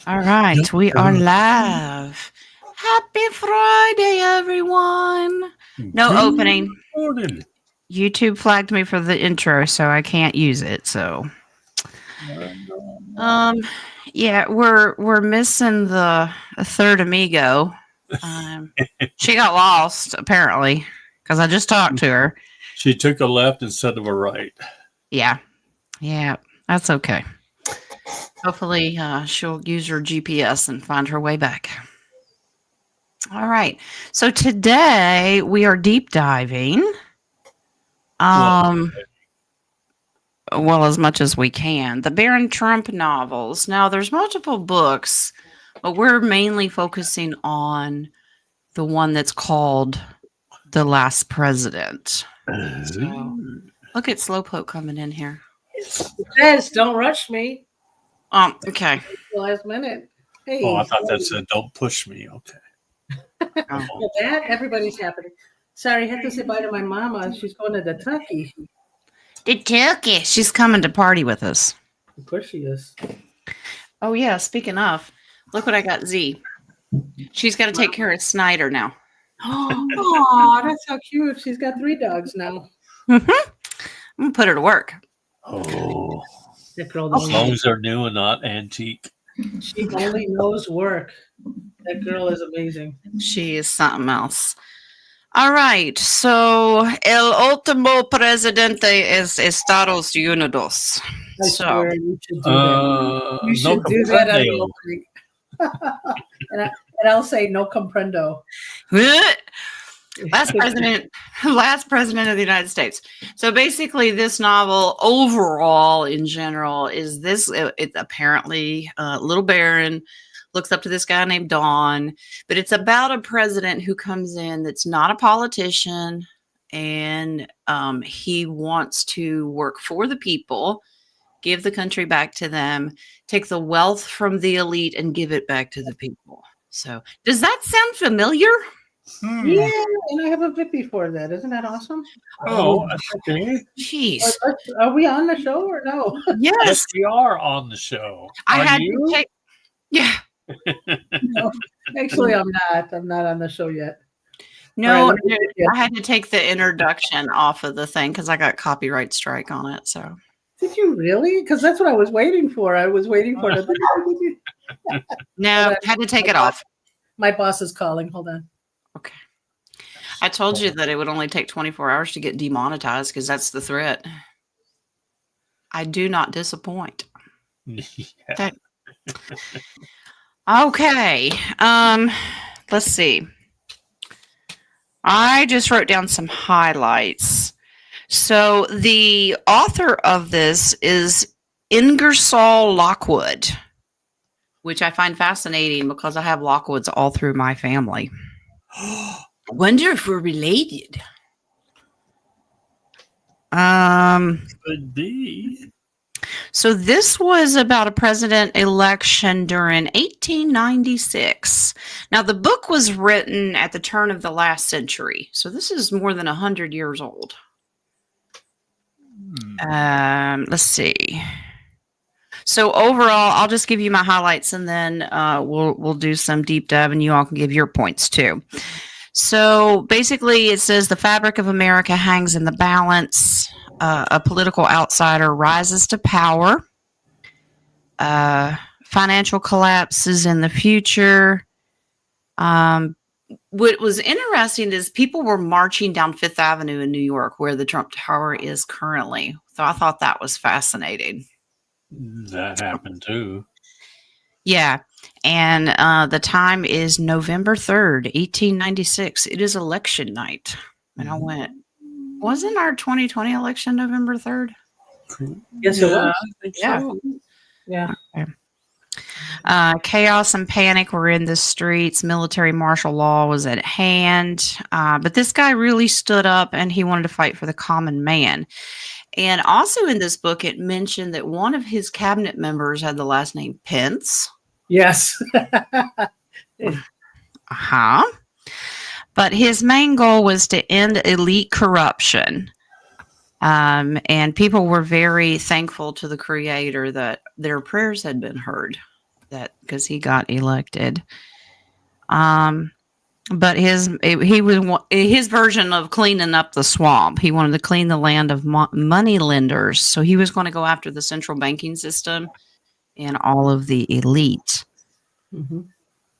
All right, we are live. Happy Friday, everyone. No opening. Morning. YouTube flagged me for the intro, so I can't use it. So, yeah, we're missing the third amigo. She got lost apparently because I just talked to her. She took a left instead of a right. Yeah, that's okay. Hopefully, she'll use her GPS and find her way back. All right. So today we are deep diving. Well, as much as we can. The Barron Trump novels. Now, there's multiple books, but we're mainly focusing on the one that's called The Last President. So, look at Slowpoke coming in here. Yes, don't rush me. Okay. Last minute. Hey. Oh, I thought that said don't push me. Okay. Well, that everybody's happening. Sorry, I had to say bye to my mama. She's going to the Tucky. The Tucky. She's coming to party with us. Of course she is. Oh, yeah. Speaking of, look what I got Z. She's got to take care of Snyder now. Oh, that's so cute. She's got 3 dogs now. I'm going to put her to work. Oh. That girl As long as they're new and not antique. She only knows work. That girl is amazing. She is something else. All right. So, el último presidente es Estados Unidos. I swear you should do that. You should do that at the opening. and I'll say no comprendo. Last president of the United States. So basically, this novel overall, in general, is this. It apparently, Little Baron looks up to this guy named Don, but it's about a president who comes in that's not a politician, and he wants to work for the people, give the country back to them, take the wealth from the elite, and give it back to the people. So, does that sound familiar? Yeah, and I have a bit before that. Isn't that awesome? Oh, okay. Jeez. Are we on the show or no? Yes, we are on the show. I had to take. Yeah. No, actually, I'm not. I'm not on the show yet. No, right, I had to take the introduction off of the thing because I got copyright strike on it. So. Did you really? Because that's what I was waiting for. I was waiting for it. No, I had to take it off. My boss is calling. Hold on. Okay. I told you that it would only take 24 hours to get demonetized because that's the threat. I do not disappoint. Yeah. Okay. Let's see. I just wrote down some highlights. So the author of this is Ingersoll Lockwood, which I find fascinating because I have Lockwoods all through my family. I wonder if we're related. Could be. So this was about a president election during 1896. Now, the book was written at the turn of the last century. So this is more than 100 years old. Let's see. So overall, I'll just give you my highlights and then we'll do some deep dive and you all can give your points too. So basically it says the fabric of America hangs in the balance. A political outsider rises to power. Financial collapses in the future. What was interesting is people were marching down Fifth Avenue in New York where the Trump Tower is currently. So I thought that was fascinating. That happened too. Yeah. And the time is November 3rd, 1896. It is election night. And I went, wasn't our 2020 election November 3rd? Yes, it was. I think so. Yeah. Okay. Chaos and panic were in the streets. Military martial law was at hand. But this guy really stood up and he wanted to fight for the common man. And also in this book, it mentioned that one of his cabinet members had the last name Pence. Yes. But his main goal was to end elite corruption. And people were very thankful to the Creator that their prayers had been heard. that because he got elected. But his version of cleaning up the swamp. He wanted to clean the land of money lenders. So he was going to go after the central banking system and all of the elite. Mhm.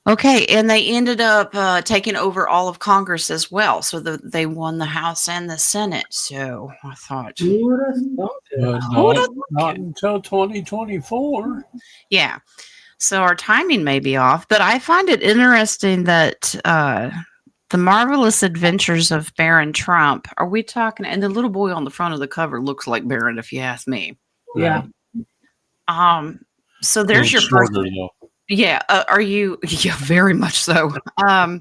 Okay, and they ended up taking over all of Congress as well. So they won the House and the Senate. So I thought, Who would have thought it? But Who does- not until 2024. yeah. So our timing may be off, but I find it interesting that the Marvelous Adventures of Baron Trump. Are we talking? And the little boy on the front of the cover looks like Baron, if you ask me. Yeah. So there's your first. Shorter, though. Yeah. Are you? Yeah, very much so. I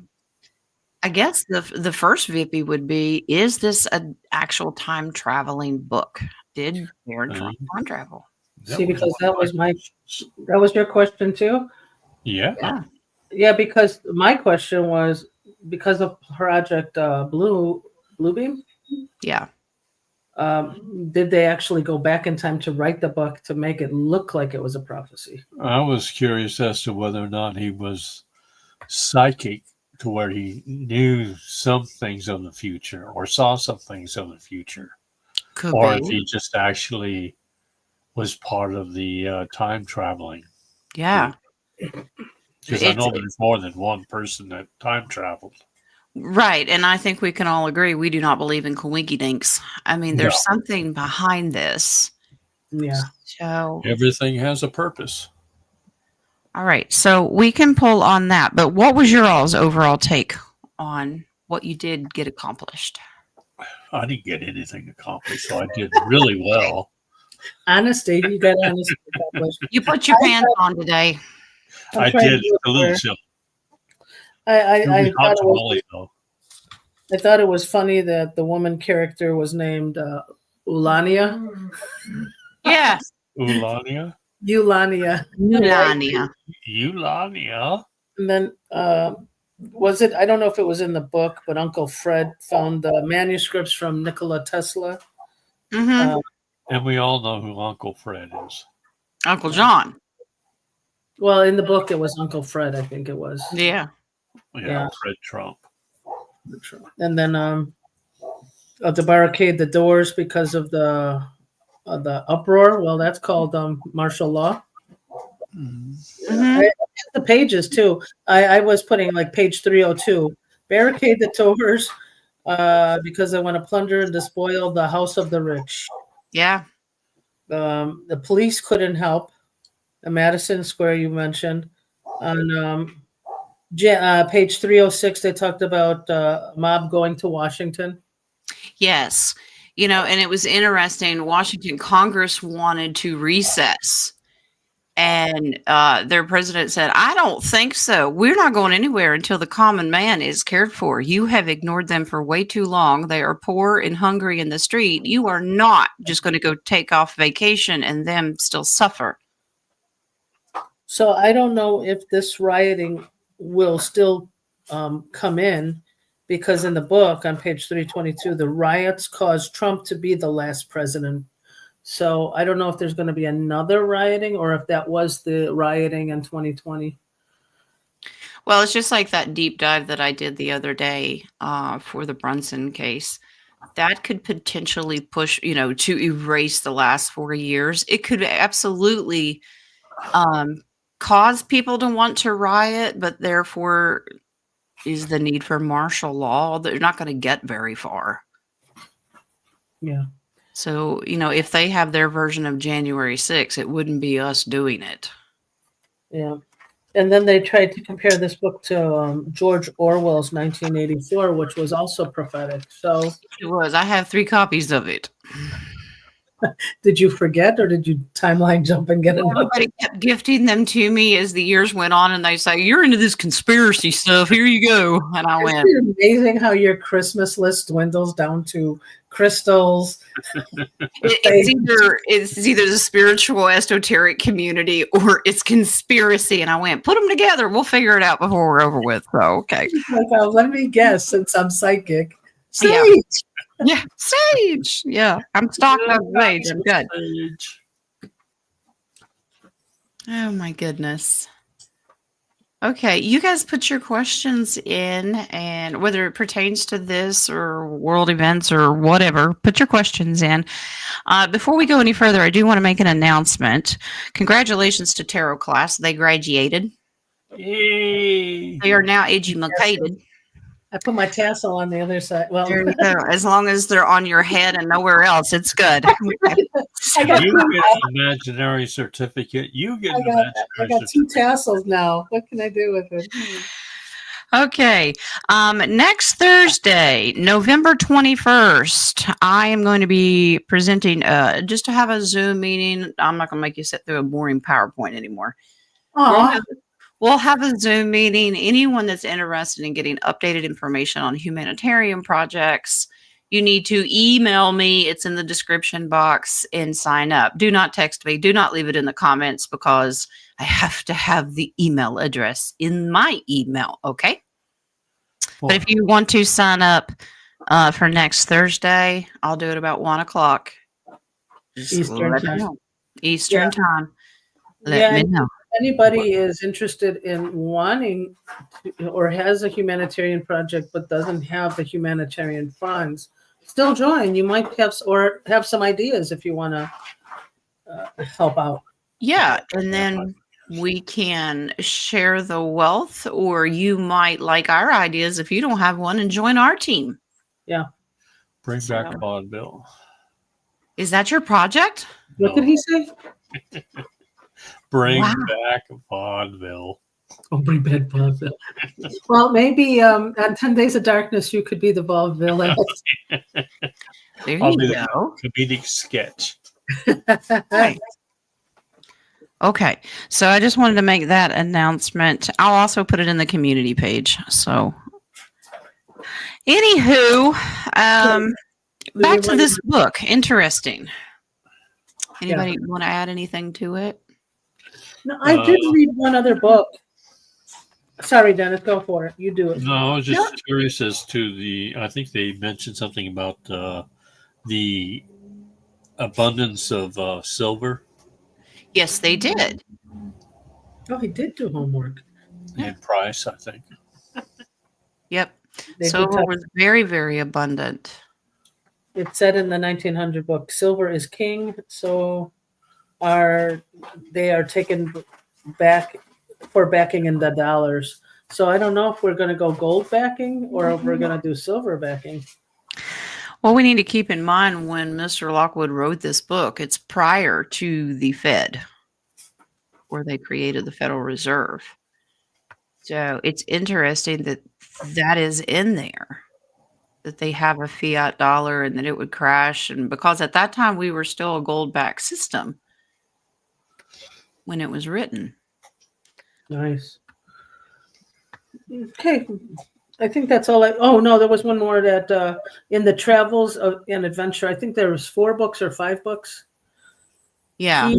guess the first VP would be: is this an actual time traveling book? Did Baron Trump time travel? See, because that was your question too. Yeah. Yeah. Yeah, because my question was because of Project Bluebeam. Yeah. Did they actually go back in time to write the book to make it look like it was a prophecy? I was curious as to whether or not he was psychic to where he knew some things of the future or saw some things of the future. Could Or be. if he just actually was part of the time traveling. Yeah. Because I know there's more than one person that time traveled. Right. And I think we can all agree we do not believe in coinky dinks. I mean, there's something behind this. Yeah. So, Everything has a purpose. all right. So we can pull on that. But what was your all's overall take on what you did get accomplished? I didn't get anything accomplished, so I did really well. Honesty, you got honesty accomplished. You put your pants on today. I'm I trying did to a little remember. chill. I Hot tamale, though. I thought it was funny that the woman character was named Ulania. Yeah. Ulania? Eulania. Melania. Eulania? And then was it? I don't know if it was in the book, but Uncle Fred found the manuscripts from Nikola Tesla. Mm-hmm. And we all know who Uncle Fred is. Uncle John. Well, in the book, it was Uncle Fred. I think it was. Yeah. Yeah. Fred Trump. And then to barricade the doors because of the uproar. Well, that's called martial law. Mm-hmm. The pages too. I was putting like page 302. Barricade the doors because they want to plunder and despoil the house of the rich. Yeah. The police couldn't help. Madison Square, you mentioned. On page 306, they talked about mob going to Washington. Yes. You know, and it was interesting. Washington Congress wanted to recess. And their president said, I don't think so. We're not going anywhere until the common man is cared for. You have ignored them for way too long. They are poor and hungry in the street. You are not just going to go take off vacation and them still suffer. So I don't know if this rioting will still come in because in the book on page 322, the riots caused Trump to be the last president. So I don't know if there's going to be another rioting or if that was the rioting in 2020. Well, it's just like that deep dive that I did the other day for the Brunson case. That could potentially push, to erase the last 4 years. It could absolutely cause people to want to riot, but therefore is the need for martial law. They're not going to get very far. Yeah. So, if they have their version of January 6th, it wouldn't be us doing it. Yeah. And then they tried to compare this book to George Orwell's 1984, which was also prophetic. So It was. I have 3 copies of it. did you forget or did you timeline jump and get another? Everybody kept gifting them to me as the years went on, and they say, "You're into this conspiracy stuff. Here you go." And I went, Isn't it amazing how your Christmas list dwindles down to crystals? It's either the spiritual esoteric community or it's conspiracy. And I went, put them together. We'll figure it out before we're over with. So, okay. Like, let me guess, since I'm psychic. Sage. Yeah. Yeah, sage. Yeah, I'm stocked up sage. I'm good. Sage. Oh my goodness. Okay, you guys put your questions in, and whether it pertains to this or world events or whatever, put your questions in. Before we go any further, I do want to make an announcement. Congratulations to Tarot class. They graduated. Yay! They are now educated. I put my tassel on the other side. Well, There you go. As long as they're on your head and nowhere else, it's good. I got You two, get an imaginary certificate. You get an I imaginary got two certificate. tassels now. What can I do with it? Okay. Next Thursday, November 21st, I am going to be presenting just to have a Zoom meeting. I'm not going to make you sit through a boring PowerPoint anymore. Oh, We'll have a Zoom meeting. Anyone that's interested in getting updated information on humanitarian projects, you need to email me. It's in the description box and sign up. Do not text me. Do not leave it in the comments because I have to have the email address in my email. Okay. But if you want to sign up for next Thursday, I'll do it about 1:00. Just Eastern let me time. know. Eastern time. Let Yeah, me and know. if anybody is interested in wanting to, or has a humanitarian project but doesn't have the humanitarian funds, still join. You might have or have some ideas if you want to help out. Yeah, and then we can share the wealth, or you might like our ideas if you don't have one and join our team. Bring back So- vaudeville. Is that your project? What did he say? Bring Wow. back vaudeville. Oh, bring back vaudeville. Well, maybe on 10 Days of Darkness, you could be the vaudeville. There I'll you be the go. comedic sketch. Right. Okay, so I just wanted to make that announcement. I'll also put it in the community page. So, anywho, back to this book. Interesting. Anybody want to add anything to it? No, I did read one other book. Sorry, Dennis, go for it. You do it. No, I was just curious as to I think they mentioned something about the abundance of silver Yes, they did. Oh, he did do homework. and price, I think. Yep. They did Silver talk- was very, very abundant. It said in the 1900 book, silver is king, so they are taken back for backing in the dollars. So I don't know if we're going to go gold backing or if we're going to do silver backing. Well, we need to keep in mind when Mr. Lockwood wrote this book, it's prior to the Fed, where they created the Federal Reserve. So it's interesting that that is in there, that they have a fiat dollar and that it would crash. And because at that time we were still a gold-backed system when it was written. Nice. Okay. I think that's all oh no, there was one more that in the travels of an adventure, I think there was 4 books or 5 books. Yeah.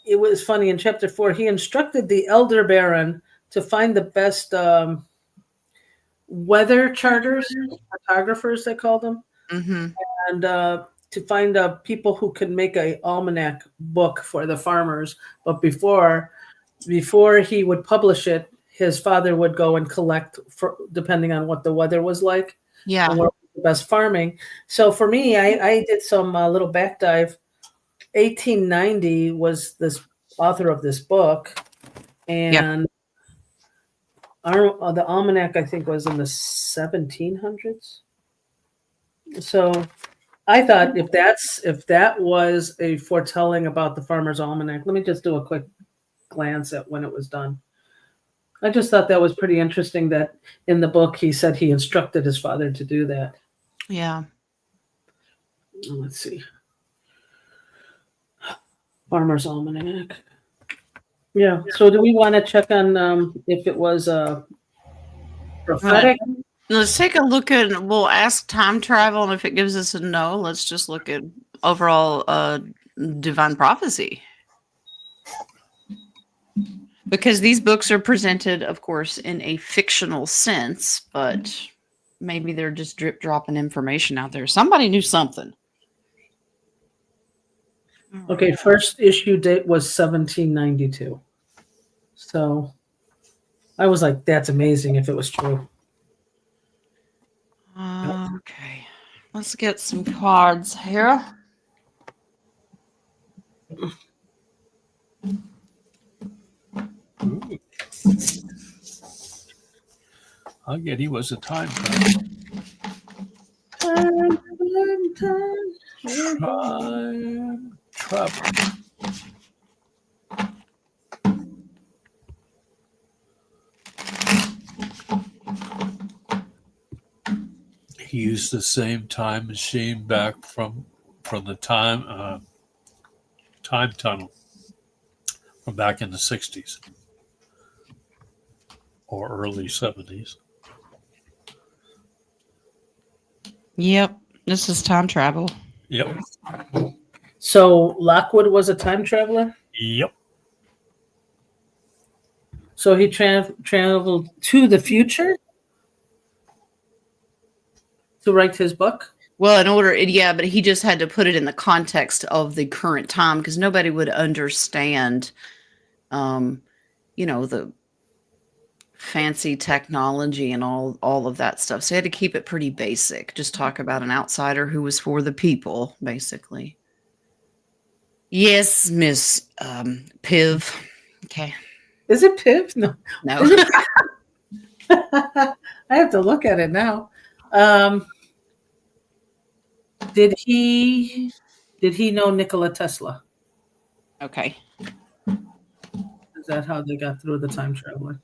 It was funny in chapter 4, he instructed the elder baron to find the best weather charters, photographers they called them, Mm-hmm. and to find people who could make a almanac book for the farmers. But before he would publish it, his father would go and collect, depending on what the weather was like. Yeah. And what was the best farming. So for me, I did some little back dive. 1890 was this author of this book, and the almanac I think was in the 1700s. So I thought if that was a foretelling about the Farmer's Almanac, let me just do a quick glance at when it was done. I just thought that was pretty interesting that in the book he said he instructed his father to do that. Yeah. Let's see. Farmer's Almanac. Yeah. So do we want to check on if it was prophetic? Let's take a look at, we'll ask time travel, and if it gives us a no, let's just look at overall divine prophecy. Because these books are presented, of course, in a fictional sense, but maybe they're just drip dropping information out there. Somebody knew something. Okay, first issue date was 1792. So I was like, that's amazing if it was true. Okay. Let's get some cards here. Ooh. I get he was a time traveler. Time travel. He used the same time machine back from the time tunnel from back in the 60s or early 70s. Yep. This is time travel. Yep. So Lockwood was a time traveler? Yep. So he traveled to the future to write his book? Well, yeah, but he just had to put it in the context of the current time because nobody would understand, the fancy technology and all of that stuff. So he had to keep it pretty basic. Just talk about an outsider who was for the people, basically. Yes, Miss Piv. Okay. Is it Piv? No. No. I have to look at it now. Did he know Nikola Tesla? Okay. Is that how they got through the time traveler?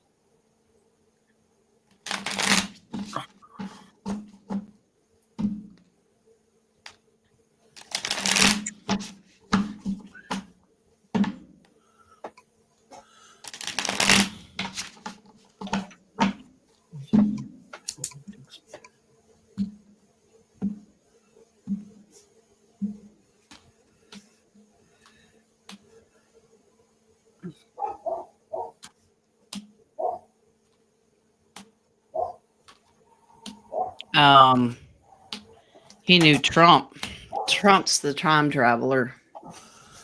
He knew Trump. Trump's the time traveler.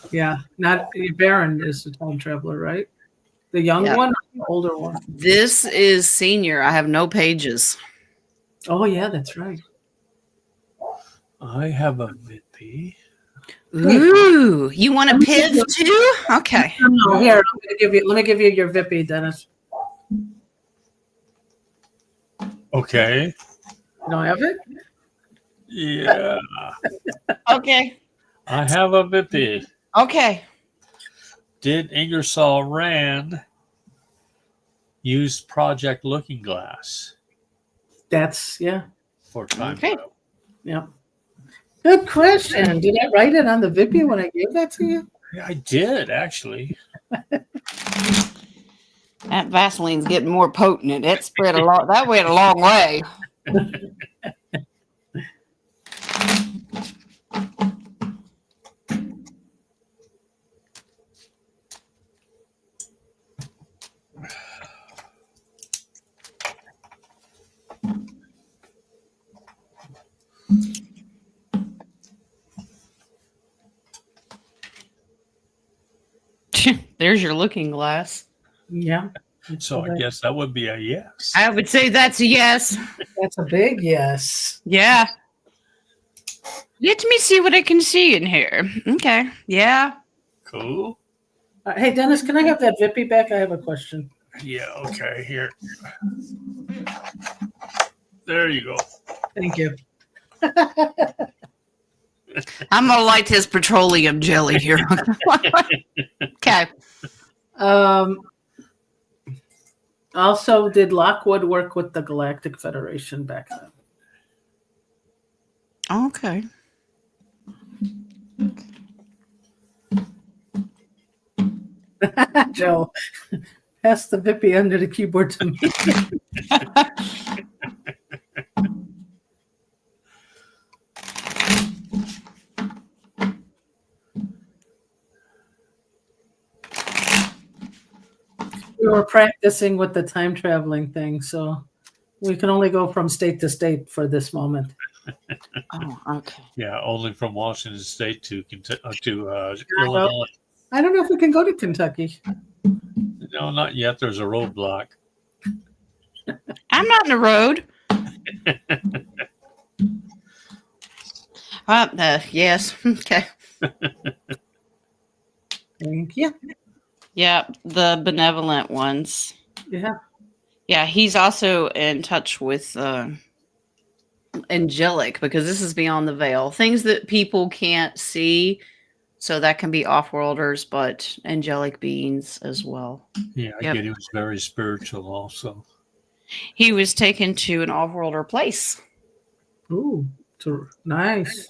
Yeah, not Baron is the time traveler, right? The young Yeah. one, or the older one. This is senior. I have no pages. Oh yeah, that's right. I have a Vippy. Ooh, you want a Piv too? Okay. No, here, let me give you your Vippy, Dennis. Okay. You don't have it? Yeah. Okay. I have a Vippy. Okay. Did Ingersoll Rand use Project Looking Glass That's for time Okay. travel? yeah. Good question. Did I write it on the Vippy when I gave that to you? Yeah, I did actually. That Vaseline's getting more potent. It spread a lot. That went a long way. There's your looking glass. Yeah. So I guess that would be a yes. I would say that's a yes. That's a big yes. Yeah. Let me see what I can see in here. Okay. Yeah. Cool. Hey, Dennis, can I have that Vippy back? I have a question. Yeah, okay, here. There you go. Thank you. I'm gonna light his petroleum jelly here. Okay. Also, did Lockwood work with the Galactic Federation back Okay. then? Joe, pass the Vippy under the keyboard to me. We were practicing with the time traveling thing, so we can only go from state to state for this moment. Oh, okay. Yeah, only from Washington State to Illinois. I don't know if we can go to Kentucky. No, not yet. There's a roadblock. I'm not in the road. Yes. Okay. Thank you. Yeah, the benevolent ones. Yeah. Yeah, he's also in touch with angelic, because this is beyond the veil. Things that people can't see. So that can be off-worlders, but angelic beings as well. Yeah, I Yep. get he was very spiritual also. He was taken to an off-worlder place. Ooh, nice.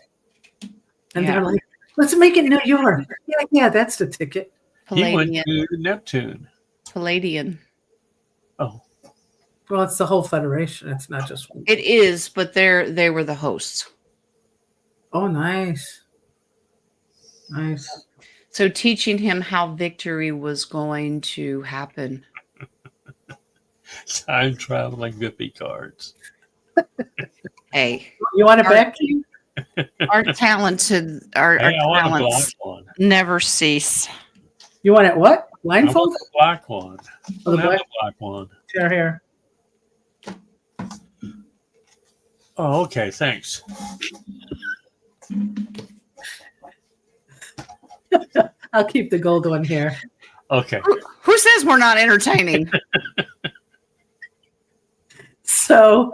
And Yeah. they're like, let's make it New York. Yeah, that's the ticket. He went Palladian. to Neptune. Palladian. Oh, Well, it's the whole Federation. It's not just one. It is, but they were the hosts. Oh, nice. Nice. So teaching him how victory was going to happen. time traveling Vippy cards. Hey, You want it back, King? our talented, our Hey, I want a black talents one. never cease. You want it what? I Blindfold? want the black one. I Oh, the don't have black- the black one. Here. Oh, okay. Thanks. I'll keep the gold one here. Okay. Who says we're not entertaining? So,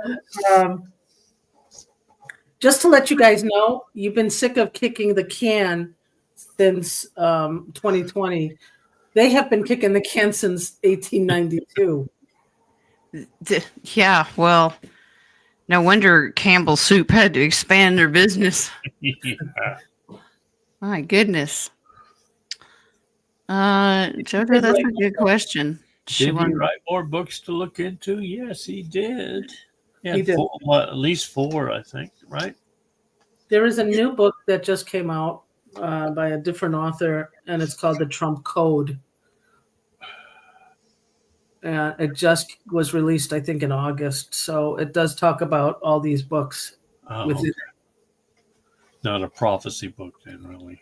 just to let you guys know, you've been sick of kicking the can since 2020. They have been kicking the can since 1892. Yeah, well, no wonder Campbell Soup had to expand their business. Yeah. My goodness. Jojo, that's a good question. Did he write more books to look into? Yes, he did. Yeah, He did. At least 4, I think, right? There is a new book that just came out by a different author, and it's called The Trump Code. It just was released, I think, in August. So it does talk about all these books. Oh, With it. not a prophecy book then, really.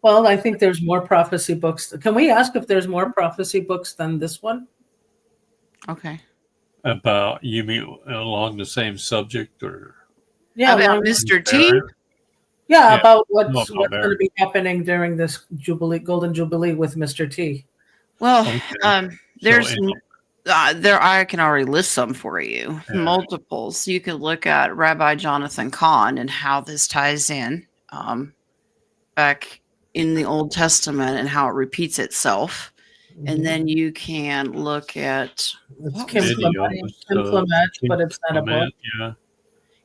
Well, I think there's more prophecy books. Can we ask if there's more prophecy books than this one? Okay. About, you mean along the same subject or? Yeah, About Mr. T? Yeah, about No, what's going to be happening during this Golden Jubilee with Mr. T. Well, Okay. there's So, there I can already list some for you. Yeah. Multiples. You can look at Rabbi Jonathan Cahn and how this ties in back in the Old Testament and how it repeats itself. And then you can look at It's Kim videos, Clement, but it's not a book. Clement, yeah.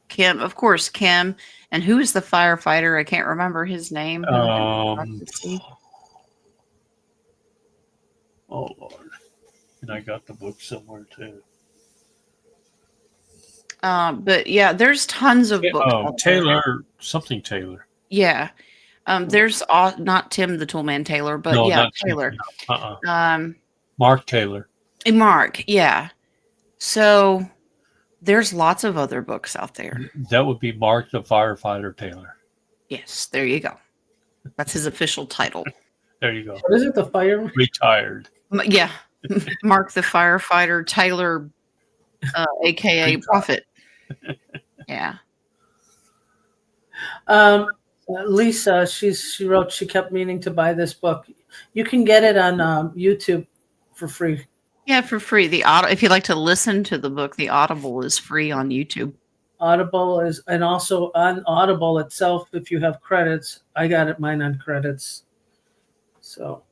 Kim, of course, Kim. And who is the firefighter? I can't remember his name. Oh Lord. And I got the book somewhere too. But yeah, there's tons of books. out there. Taylor. Yeah. There's not Tim the Toolman Taylor, but No, yeah, not Taylor. Mark Taylor. Mark, yeah. So there's lots of other books out there. That would be Mark the Firefighter Taylor. Yes, there you go. That's his official title. There you go. What is it? The fire? Retired. Yeah. Mark the Firefighter Taylor, aka Prophet. Yeah. Lisa, she wrote she kept meaning to buy this book. You can get it on YouTube for free. Yeah, for free. If you like to listen to the book, the Audible is free on YouTube. Audible is, and also on Audible itself, if you have credits. I got mine on credits. So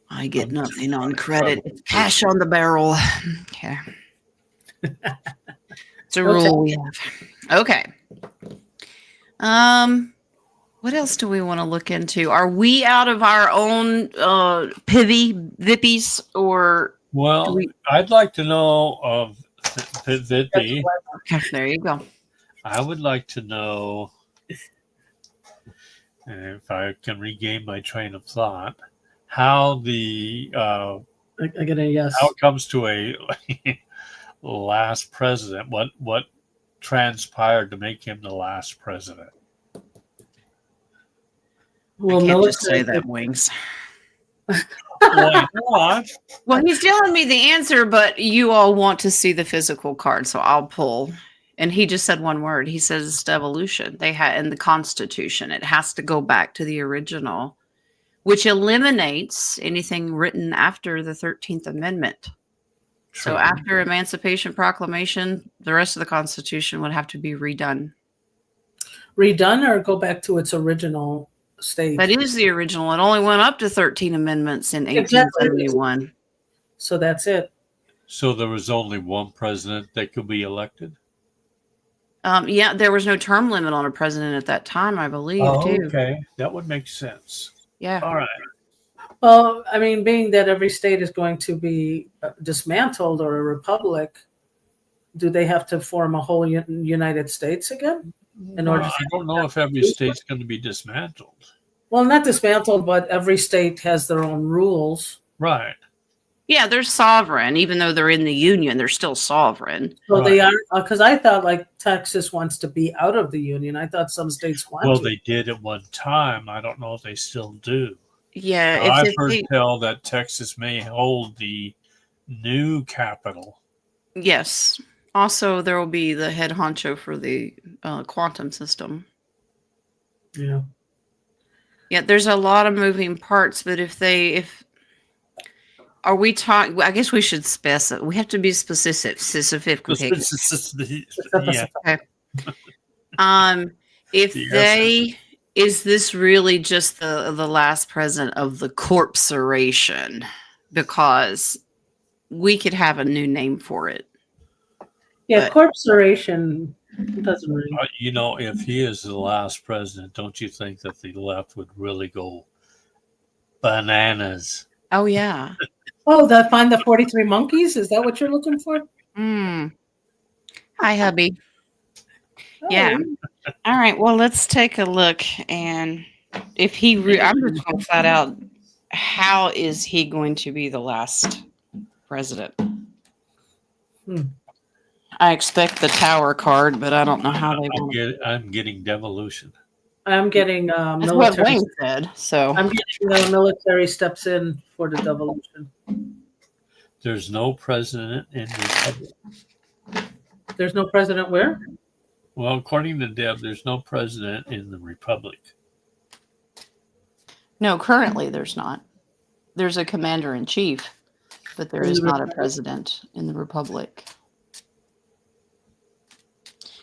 I get nothing on credit. It's cash on the barrel. Okay. It's a rule we have. Okay. What else do we want to look into? Are we out of our own Vippies, or? Well, I'd like to know of Vippy. Okay, there you go. I would like to know, if I can regain my train of thought, how the I get a yes. how it comes to a last president. What transpired to make him the last president? Well, I can't just say that, Wings. Why not? Well, he's telling me the answer, but you all want to see the physical card, so I'll pull. And he just said one word. He says devolution. They had in the Constitution. It has to go back to the original, which eliminates anything written after the 13th Amendment. So True. after Emancipation Proclamation, the rest of the Constitution would have to be redone. Redone or go back to its original state? That is the original. It only went up to 13 amendments in Exactly. 1871. So that's it. So there was only one president that could be elected? Yeah, there was no term limit on a president at that time, I believe, too. Okay. That would make sense. Yeah. All right. Well, I mean, being that every state is going to be dismantled or a republic, do they have to form a whole United States again? In order I don't know if every state's going to be dismantled. Well, not dismantled, but every state has their own rules. Right. Yeah, they're sovereign. Even though they're in the Union, they're still sovereign. So Right. they are, because I thought like Texas wants to be out of the Union. I thought some states want Well, to. they did at one time. I don't know if they still do. Yeah. I've heard tell that Texas may hold the new capital. Yes. Also, there will be the head honcho for the quantum system. Yeah. Yeah, there's a lot of moving parts, but are we talking? I guess we should specify. We have to be specific. Yeah. If Yes. is this really just the last president of the corporation? Because we could have a new name for it. Yeah, But- corporation doesn't really. If he is the last president, don't you think that the left would really go bananas? Oh yeah. Oh, find the 43 monkeys? Is that what you're looking for? Hi, hubby. Oh, Yeah. All right. Well, let's take a look. And if I'm just going to find out, how is he going to be the last president? I expect the Tower card, but I don't know how they want it. I'm getting devolution. I'm getting That's what military. Wayne said. So I'm getting the military steps in for the devolution. There's no president in the republic. There's no president where? Well, according to Deb, there's no president in the republic. no, currently there's not. There's a commander in chief, but there is not a president in the republic.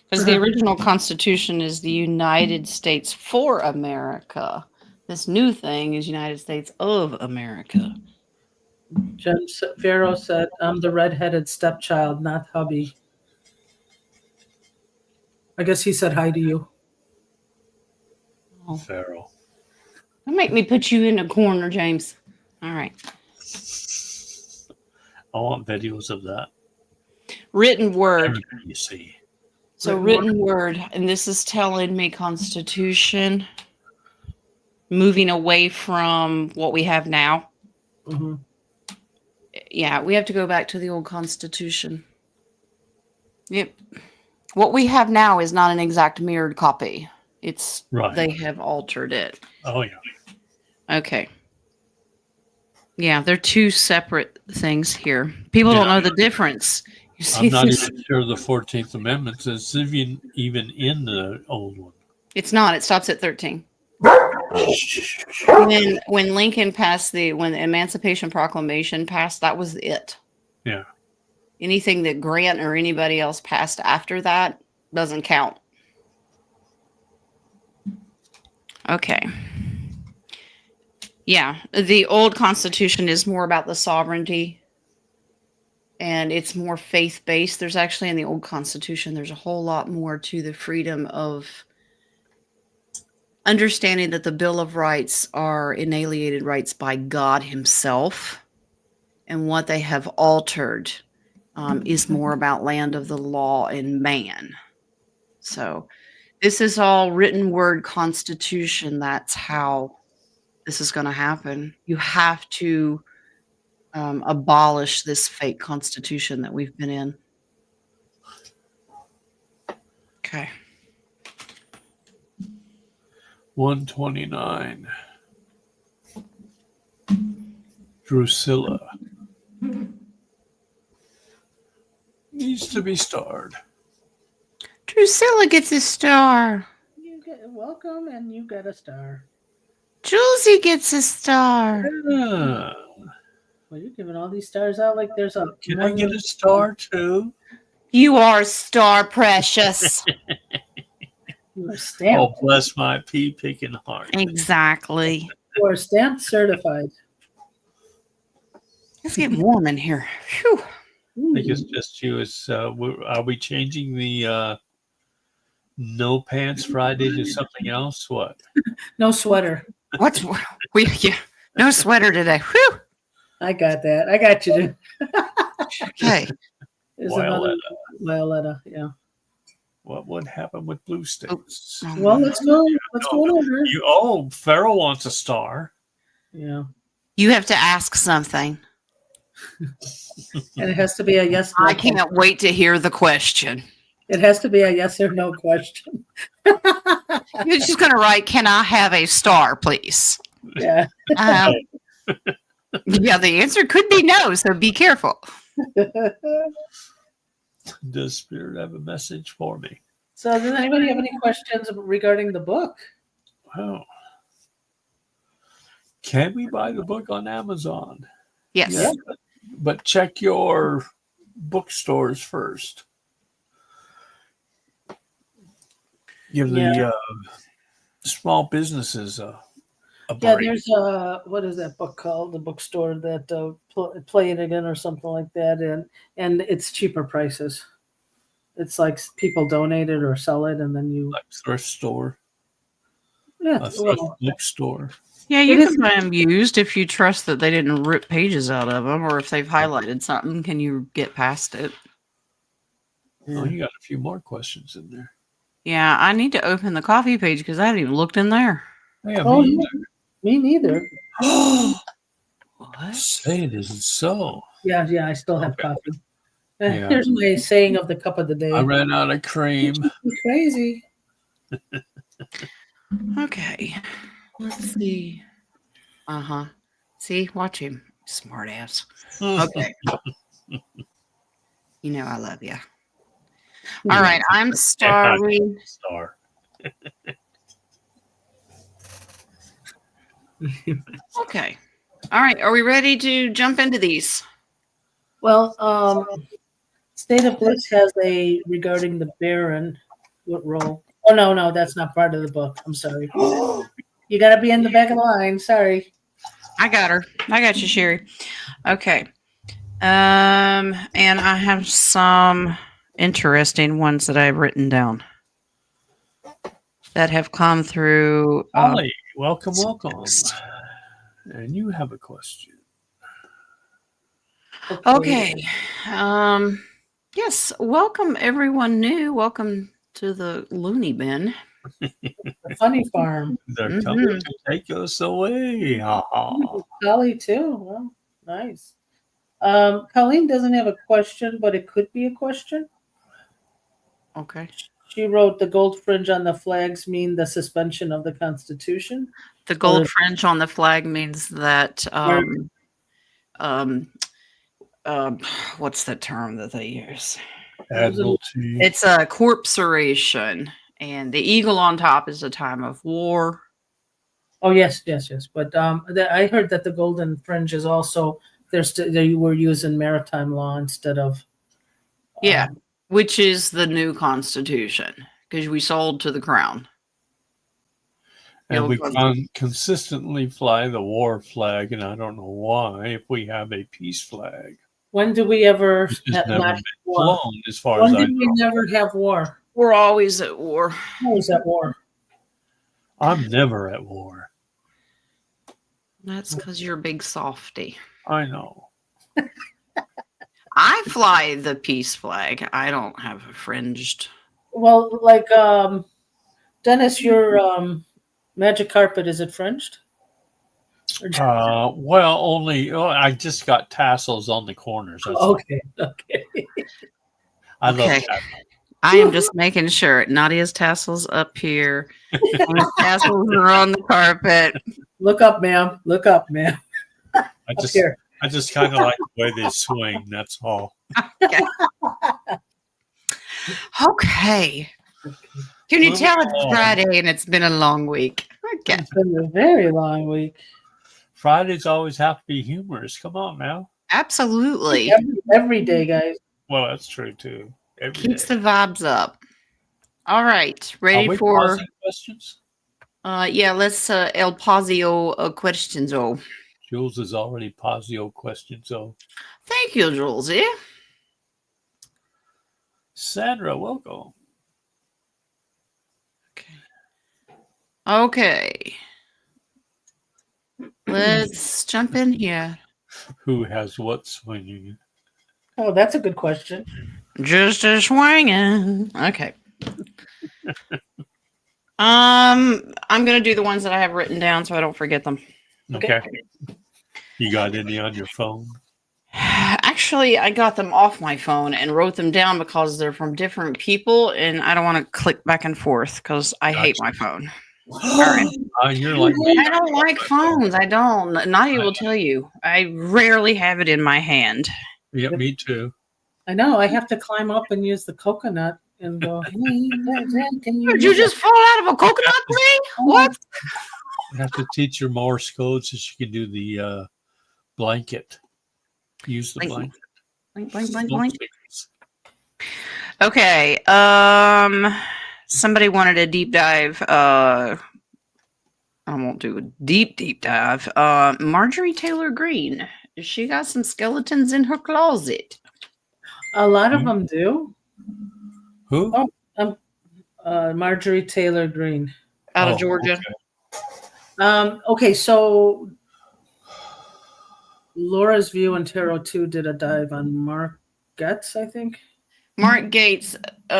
Because the original Constitution is the United States for America. This new thing is United States of America. Jen Farrow said, I'm the redheaded stepchild, not hubby. I guess he said hi to you. Pharaoh. Don't make me put you in a corner, James. All right. I want videos of that. Written word. Everything you see. So written word, and this is telling me Constitution, moving away from what we have now. Mm-hmm. Yeah, we have to go back to the old Constitution. Yep. What we have now is not an exact mirrored copy. It's Right. They have altered it. Oh, yeah. Okay. Yeah, they're two separate things here. People don't know the difference. You see I'm not this? even sure the 14th Amendment is even in the old one. It's not. It stops at 13. When Lincoln passed when the Emancipation Proclamation passed, that was it. Yeah. Anything that Grant or anybody else passed after that doesn't count. Okay. Yeah, the old Constitution is more about the sovereignty, and it's more faith-based. There's actually in the old Constitution, there's a whole lot more to the freedom of understanding that the Bill of Rights are inalienable rights by God himself, and what they have altered is more about land of the law and man. So this is all written word Constitution. That's how this is going to happen. You have to abolish this fake Constitution that we've been in. Okay. 129. Drusilla needs to be starred. Drusilla gets a star. You get welcome, and you get a star. Julesy gets a star. Ah, Well, you're giving all these stars out like there's a. can I get a star too? You are star precious. You are stamped. Oh, bless my pea-picking heart. Exactly. You are stamped certified. It's getting warm in here. Phew. I think it's just you. Are we changing the no pants Friday to something else? What? No sweater. What's no sweater today. Whew. I got that. I got you. Okay. There's Violetta. another Violetta. Yeah. What would happen with blue states? Well, let's go. Let's go in order. Farrell wants a star. Yeah. You have to ask something. And it has to be a yes. No I can't wait to hear the question. It has to be a yes or no question. You're just going to write, "Can I have a star, please?" Yeah. Yeah, the answer could be no, so be careful. Does Spirit have a message for me? So, does anybody have any questions regarding the book? Wow. Can we buy the book on Amazon? Yes. Yeah. But check your bookstores first. Give the small businesses a Yeah, break. there's what is that book called? The bookstore that Play It Again or something like that, and it's cheaper prices. It's like people donate it or sell it, and then you Like thrift store, yeah. a thrift Well, bookstore. Yeah, It you is- can buy them used if you trust that they didn't rip pages out of them, or if they've highlighted something. Can you get past it? Oh, you got a few more questions in there. Yeah, I need to open the coffee page because I haven't even looked in there. Yeah, Oh, me me neither. either. What? Say it isn't so. Yeah, I still have Okay. coffee. Yeah. Here's my saying of the cup of the day. I ran out of cream. Crazy. Okay. Let's see. See, watch him, smart ass. Okay. You know I love you. All right, I'm starting. Star. Okay. All right, are we ready to jump into these? Well, State of Bliss has a regarding the Baron. What role? Oh no, that's not part of the book. I'm sorry. You got to be in the back of the line. Sorry. I got her. I got you, Sherry. Okay. And I have some interesting ones that I've written down that have come through. Holly, welcome. And you have a question. Okay. Yes. Welcome, everyone new. Welcome to the Looney Bin. The Funny Farm. They're coming to take us away. Ha, ha. Holly too. Well, nice. Colleen doesn't have a question, but it could be a question. Okay. She wrote, "The gold fringe on the flags mean the suspension of the Constitution." The gold fringe on the flag means that what's the term that they use? Admiralty. It's a corpsoration, and the eagle on top is a time of war. Oh yes. But I heard that the golden fringe is also they were using maritime law instead of. Yeah, which is the new Constitution because we sold to the crown. And we consistently fly the war flag, and I don't know why, if we have a peace flag. When do we ever It's have never not been war? flown, as far When as I did we know. never have war? We're always at war. Who was at war? I'm never at war. That's because you're a big softy. I know. I fly the peace flag. I don't have a fringed. Well, like Dennis, your magic carpet, is it fringed? Well, only I just got tassels on the corners. That's all. Okay. I love Okay. tassels. I am just making sure. Nadia's tassels up here. My tassels are on the carpet. Look up, ma'am. Look up, ma'am. I up just here. I just kind of like the way they swing. That's all. Okay. Can you Moving tell it's along. Friday and it's been a long week? Okay. It's been a very long week. Fridays always have to be humorous. Come on now. Absolutely. Every day, guys. Well, that's true too. Every Keeps day. the vibes up. All right. Are Ready we for pausing questions? yeah, let's El Pazio questions. Oh, Jules is already Pazio question. So, thank you, Jules. Yeah. Sandra, welcome. Okay. Let's jump in here. Who has what swinging? Oh, that's a good question. Just a swinging. Okay. I'm gonna do the ones that I have written down so I don't forget them. Okay. You got any on your phone? Actually, I got them off my phone and wrote them down because they're from different people, and I don't want to click back and forth because I hate my phone. All right. You're like me. I don't like phones. I don't. Nadia will tell you. I rarely have it in my hand. Yeah, me too. I know. I have to climb up and use the coconut and go, hey, can you Did you use just fall out of a coconut tree? What? You have to teach her Morse code so she can do the blanket. Use the Blank. blanket. Blank, blank, blank, Smoke blank. signals. Okay. Somebody wanted a deep dive. I won't do a deep dive. Marjorie Taylor Greene. She got some skeletons in her closet. A lot of them do. Who? Marjorie Taylor Greene. Out of Georgia. Okay. Okay, so Laura's View and Tarot 2 did a dive on Mark Getz, I think. Matt Gates. We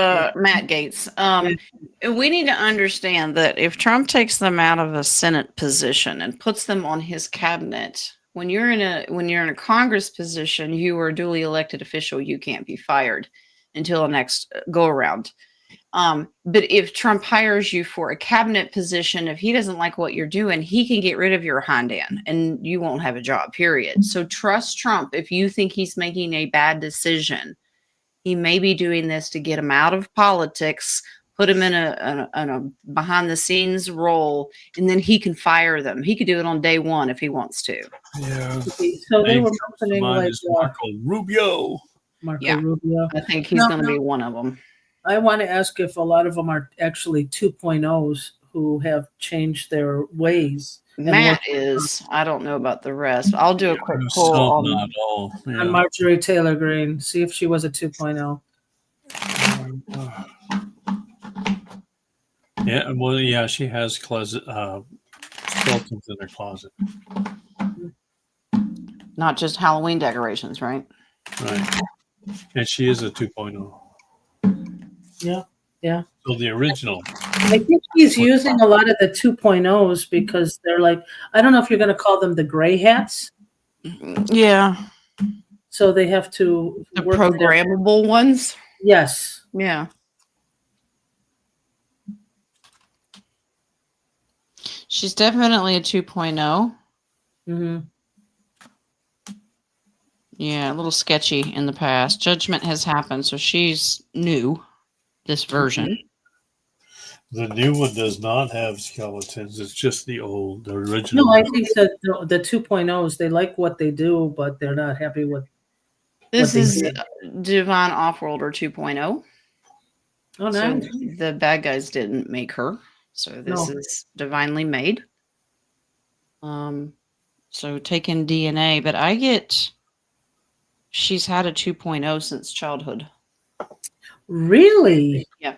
need to understand that if Trump takes them out of a Senate position and puts them on his cabinet, when you're in a Congress position, you are a duly elected official. You can't be fired until the next go around. But if Trump hires you for a cabinet position, if he doesn't like what you're doing, he can get rid of your hind end and you won't have a job, period. So trust Trump. If you think he's making a bad decision, he may be doing this to get him out of politics, put him in a behind the scenes role, and then he can fire them. He could do it on day one if he wants to. Yeah. Okay, so they were mentioning Mine like is Marco Rubio. Marco Yeah. Rubio. I think he's going to be one of them. I want to ask if a lot of them are actually 2.0s who have changed their ways. and Matt what- is. I don't know about the rest. I'll do a quick There's poll some, on. not all. Yeah. on Marjorie Taylor Greene. See if she was a 2.0. Yeah, well, yeah, she has closet skeletons in her closet. Not just Halloween decorations, right? Right. And she is a 2.0. Yeah. So the original. I think he's using a lot of the 2.0s because they're like, I don't know if you're going to call them the gray hats. Yeah. So they have to The work with their- programmable ones. Yes. Yeah. She's definitely a 2.0. Mm-hmm. Yeah, a little sketchy in the past. Judgment has happened, so she's new, this version. The new one does not have skeletons. It's just the original. No, I think that the 2.0s, they like what they do, but they're not happy with. This they is did. Divine Offworlder 2.0. Oh, So nice. the bad guys didn't make her. So this No. is divinely made. So taking DNA, but she's had a 2.0 since childhood. Really? Yeah.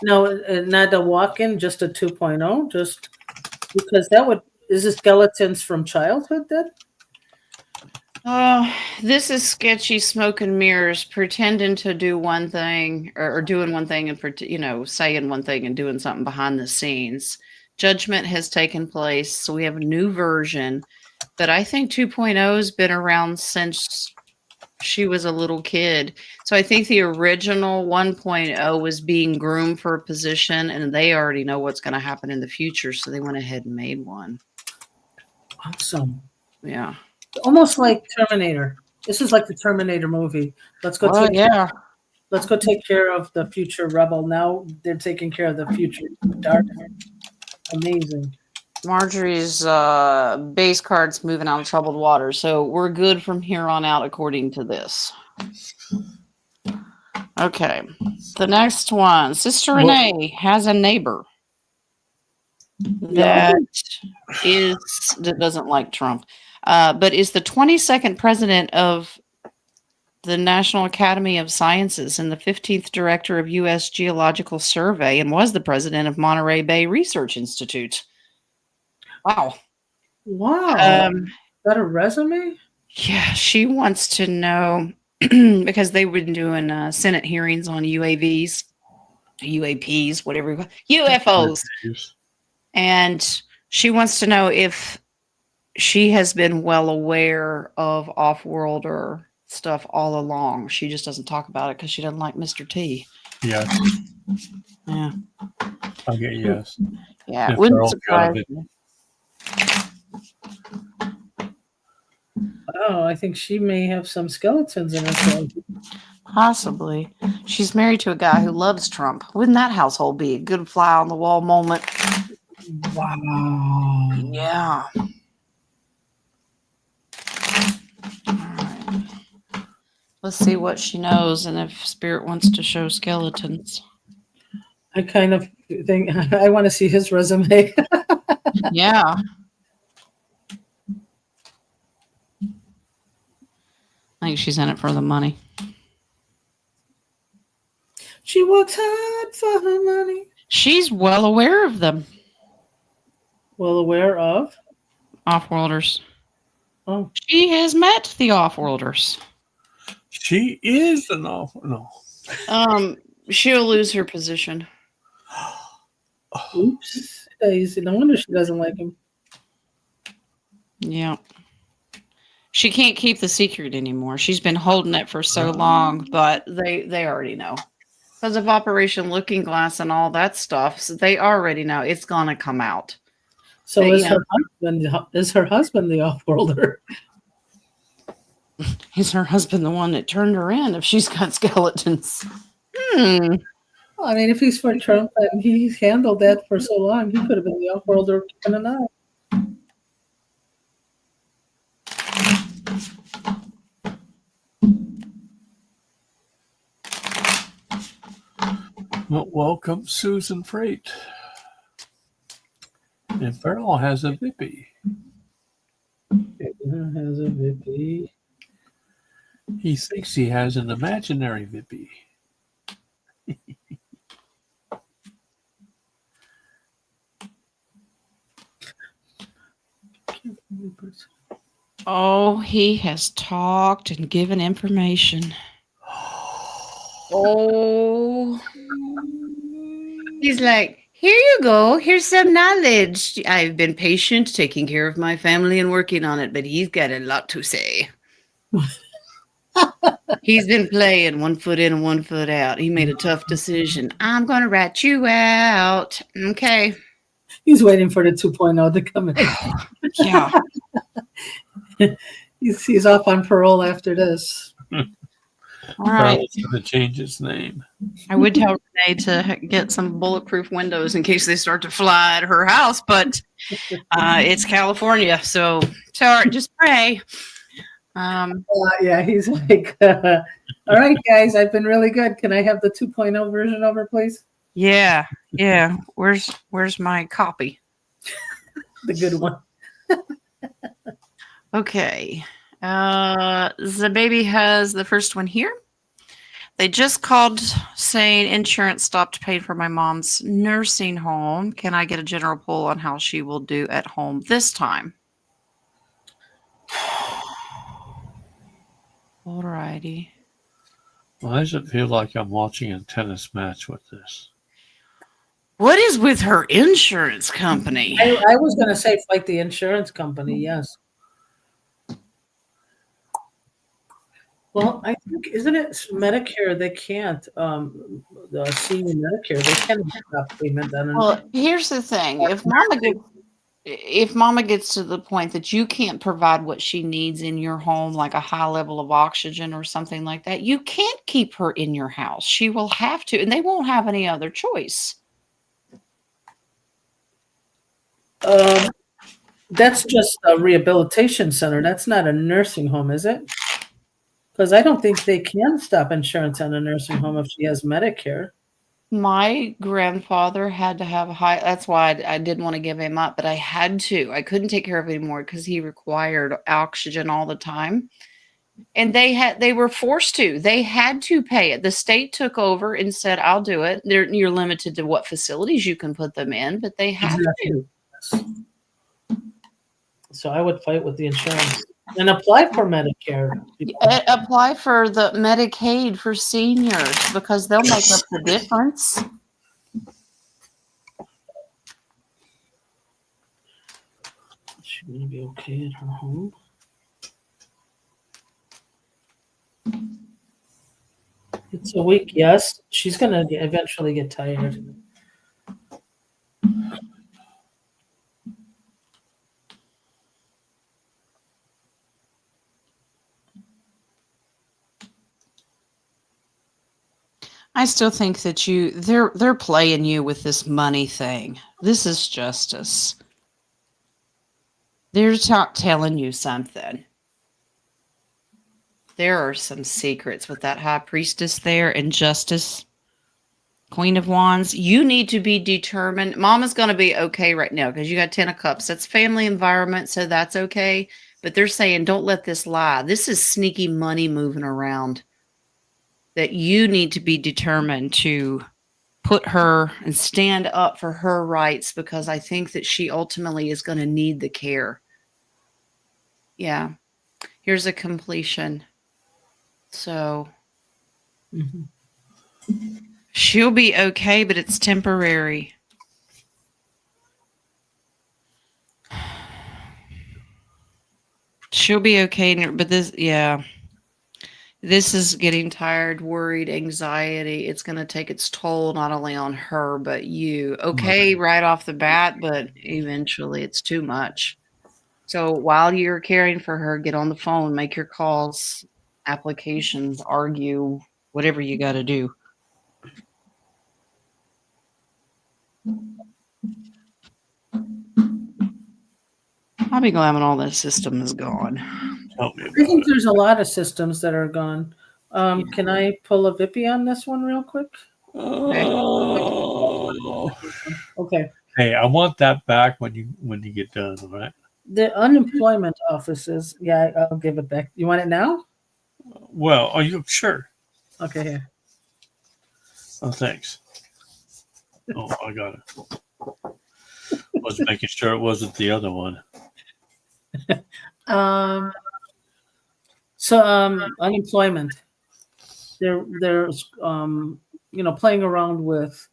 No, not a walk-in, just a 2.0, just because is the skeletons from childhood then? This is sketchy smoke and mirrors, pretending to do one thing or doing one thing and saying one thing and doing something behind the scenes. Judgment has taken place, so we have a new version, but I think 2.0 has been around since she was a little kid. So I think the original 1.0 was being groomed for a position, and they already know what's going to happen in the future, so they went ahead and made one. Awesome. Yeah. Almost like Terminator. This is like the Terminator movie. Let's go Well, take yeah. let's go take care of the future rebel. Now they're taking care of the future dark. Amazing. Marjorie's base card's moving out of troubled water, so we're good from here on out according to this. Okay. The next one. Sister Well- Renee has a neighbor that doesn't like Trump, but is the 22nd president of the National Academy of Sciences and the 15th director of U.S. Geological Survey, and was the president of Monterey Bay Research Institute. Wow. Wow. Is that a resume? Yeah, she wants to know because they've been doing Senate hearings on UAVs, UAPs, whatever, UFOs. And she wants to know if she has been well aware of off-worlder stuff all along. She just doesn't talk about it because she doesn't like Mr. T. Yes. Yeah. Okay, yes. Yeah. If Wouldn't they're all surprise gotta me. Oh, I think she may have some skeletons in her closet. Possibly. She's married to a guy who loves Trump. Wouldn't that household be a good fly on the wall moment? Wow. Yeah. All right. Let's see what she knows and if Spirit wants to show skeletons. I kind of think I want to see his resume. Yeah. I think she's in it for the money. She works hard for her money. She's well aware of them. Well aware of? Off-worlders. Oh. She has met the off-worlders. She is an awful no. She'll lose her position. Oops. No wonder she doesn't like him. Yeah. She can't keep the secret anymore. She's been holding it for so long, but they already know. Because of Operation Looking Glass and all that stuff, so they already know it's gonna come out. So But, is yeah. her husband the off-worlder? Is her husband the one that turned her in if she's got skeletons? Well, I mean, if he's for Trump and he's handled that for so long, he could have been the off-worlder keeping an eye. Well, welcome, Susan Freight. And Farrell has a Vippy. Has a Vippy. He thinks he has an imaginary Vippy. Oh, he has talked and given information. Oh. He's like, here you go. Here's some knowledge. I've been patient, taking care of my family and working on it, but he's got a lot to say. He's been playing 1 foot in and 1 foot out. He made a tough decision. I'm going to rat you out. Okay. He's waiting for the 2.0 to come in. Yeah. He's off on parole after this. All right. Farrell's going to change his name. I would tell Renee to get some bulletproof windows in case they start to fly at her house, but it's California, so just pray. Yeah, he's like, all right, guys, I've been really good. Can I have the 2.0 version over, please? Yeah. Where's my copy? The good one. Okay. The baby has the first one here. They just called saying insurance stopped paying for my mom's nursing home. Can I get a general pull on how she will do at home this time? Alrighty. Why does it feel like I'm watching a tennis match with this? What is with her insurance company? I was going to say fight the insurance company, yes. Well, I think, isn't it Medicare? They can't, the senior Medicare, they can't stop payment. Well, here's the thing. If Mama gets if mama gets to the point that you can't provide what she needs in your home, like a high level of oxygen or something like that, you can't keep her in your house. She will have to, and they won't have any other choice. That's just a rehabilitation center. That's not a nursing home, is it? Because I don't think they can stop insurance on a nursing home if she has Medicare. My grandfather had to have a high, that's why I didn't want to give him up, but I had to. I couldn't take care of him anymore because he required oxygen all the time. And they were forced to. They had to pay it. The state took over and said, "I'll do it." You're limited to what facilities you can put them in, but they have to. So I would fight with the insurance and apply for Medicare. Apply for the Medicaid for seniors because they'll make up the difference. She's gonna be okay at her home. It's a week, yes. She's gonna eventually get tired. I still think that they're playing you with this money thing. This is justice. They're telling you something. There are some secrets with that high priestess there and justice, Queen of Wands. You need to be determined. Mama's going to be okay right now because you got 10 of Cups. That's family environment, so that's okay. But they're saying, don't let this lie. This is sneaky money moving around. That you need to be determined to put her and stand up for her rights because I think that she ultimately is going to need the care. Yeah. Here's a completion. So she'll be okay, but it's temporary. She'll be okay, but this, yeah. This is getting tired, worried, anxiety. It's going to take its toll not only on her, but you. Okay, right off the bat, but eventually it's too much. So while you're caring for her, get on the phone, make your calls, applications, argue, whatever you got to do. I'll be glad when all that system is gone. Tell me I about think it. there's a lot of systems that are gone. Can I pull a Vippy on this one real quick? Oh. Okay. Hey, I want that back when you get done, all right? The unemployment offices. Yeah, I'll give it back. You want it now? Well, are you sure? Okay, here. Oh, thanks. Oh, I got it. I was making sure it wasn't the other one. Unemployment. They're playing around with.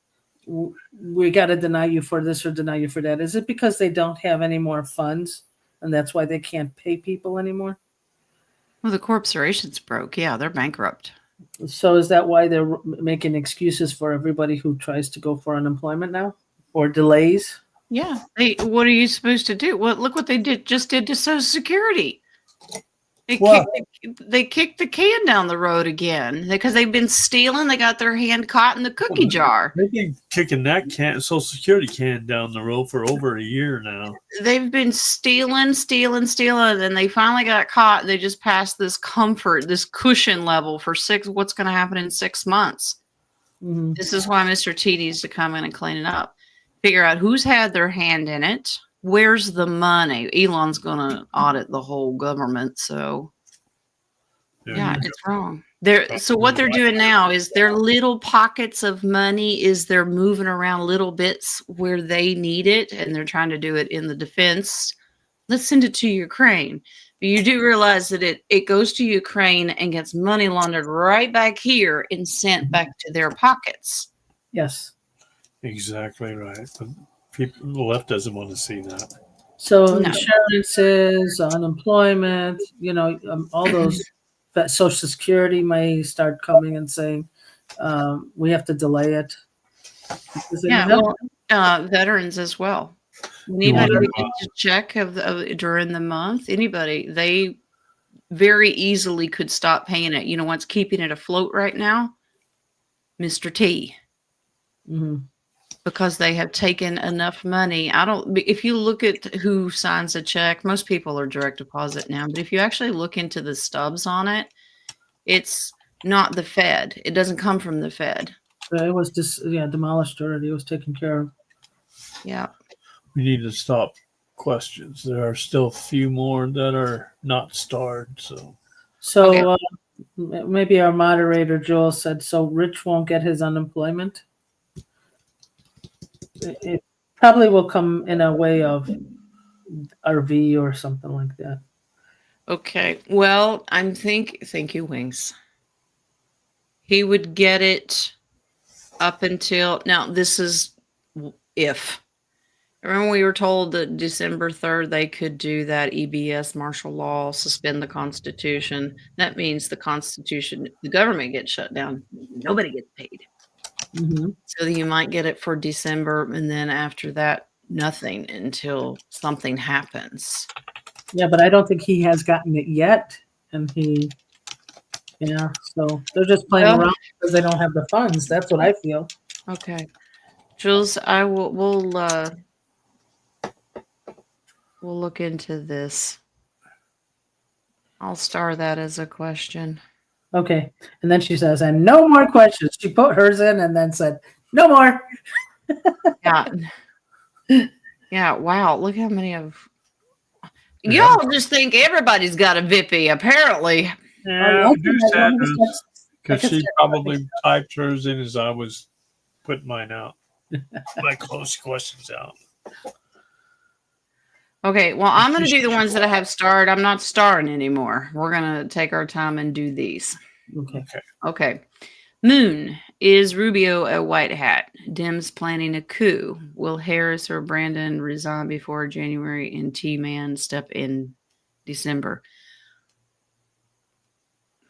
We got to deny you for this or deny you for that. Is it because they don't have any more funds, and that's why they can't pay people anymore? Well, the corporation's broke. Yeah, they're bankrupt. So is that why they're making excuses for everybody who tries to go for unemployment now, or delays? Yeah. What are you supposed to do? Well, look what they just did to Social Security. They kicked the can down the road again because they've been stealing. They got their hand caught in the cookie jar. They've been kicking that Social Security can down the road for over a year now. They've been stealing, and they finally got caught. They just passed this cushion level for what's going to happen in 6 months. Mm-hmm. This is why Mr. T needs to come in and clean it up. Figure out who's had their hand in it. Where's the money? Elon's going to audit the whole government, so yeah, it's wrong. So what they're doing now is their little pockets of money is they're moving around little bits where they need it, and they're trying to do it in the defense. Let's send it to Ukraine. But you do realize that it goes to Ukraine and gets money laundered right back here and sent back to their pockets. Yes. Exactly right. But the left doesn't want to see that. So insurances, unemployment, all those. But Social Security may start coming and saying we have to delay it. Yeah, veterans as well. Anybody wanna, who gets a check during the month, anybody, they very easily could stop paying it. You know what's keeping it afloat right now? Mr. T. Mhm. Because they have taken enough money. If you look at who signs a check, most people are direct deposit now. But if you actually look into the stubs on it, it's not the Fed. It doesn't come from the Fed. It was demolished already. It was taken care of. Yeah. we need to stop questions. There are still a few more that are not starred. So So maybe our moderator, Joel, said, so Rich won't get his unemployment. It probably will come in a way of RV or something like that. Okay. Well, thank you, Wings. He would get it up until now. This is if. Remember, we were told that December 3rd they could do that EBS martial law, suspend the Constitution. That means the Constitution, the government gets shut down. Nobody gets paid. Mm-hmm. So you might get it for December, and then after that, nothing until something happens. Yeah, but I don't think he has gotten it yet. And so they're just playing around because they don't have the funds. That's what I feel. Okay. Jules, we'll look into this. I'll star that as a question. Okay. And then she says, and no more questions. She put hers in and then said, no more. Yeah. Yeah. Wow. Look how many of y'all just think everybody's got a Vippy, apparently. yeah, because she probably typed hers in as I was putting mine out. My close questions out. Okay, well, I'm going to do the ones that I have starred. I'm not starring anymore. We're going to take our time and do these. Okay. Moon, is Rubio a white hat? Dems planning a coup. Will Harris or Brandon resign before January and T-Man step in December?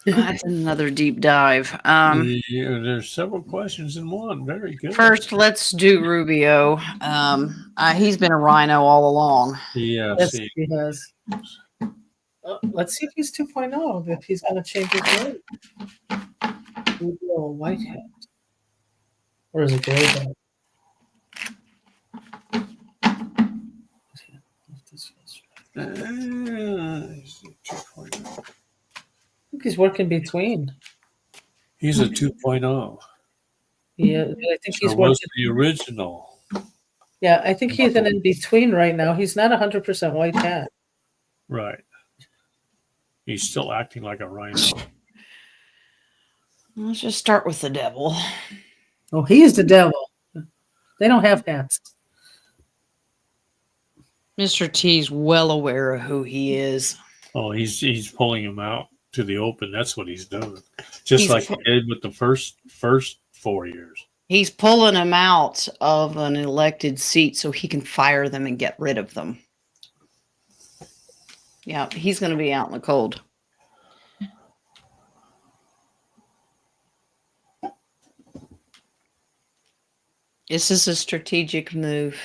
That's another deep dive. There's several questions in one. Very good. First, let's do Rubio. He's been a rhino all along. Yes, he has. Let's see if he's 2.0, if he's going to change his name. Rubio, a white hat. Or is it gray hat? I think he's working between. He's a 2.0. Yeah, I think he's So working. was the original. Yeah, I think he's in between right now. He's not 100% white hat. Right. He's still acting like a rhino. Let's just start with the devil. Oh, he is the devil. They don't have hats. Mr. T's well aware of who he is. Oh, he's pulling him out to the open. That's what he's doing. Just like he did with the first 4 years. He's pulling him out of an elected seat so he can fire them and get rid of them. Yeah, he's going to be out in the cold. This is a strategic move.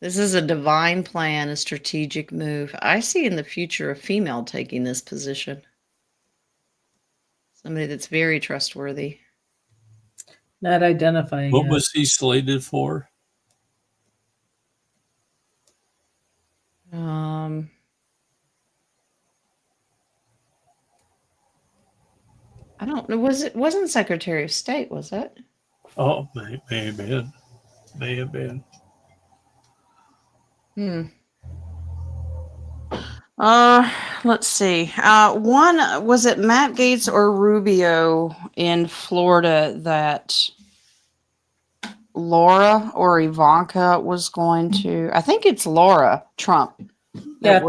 This is a divine plan, a strategic move. I see in the future a female taking this position. Somebody that's very trustworthy. Not identifying. What was he slated for? I don't know. Wasn't Secretary of State, was it? Oh, may have been. May have been. Let's see. One, was it Matt Gaetz or Rubio in Florida that Laura or Ivanka was going to? I think it's Laura Trump. Yeah,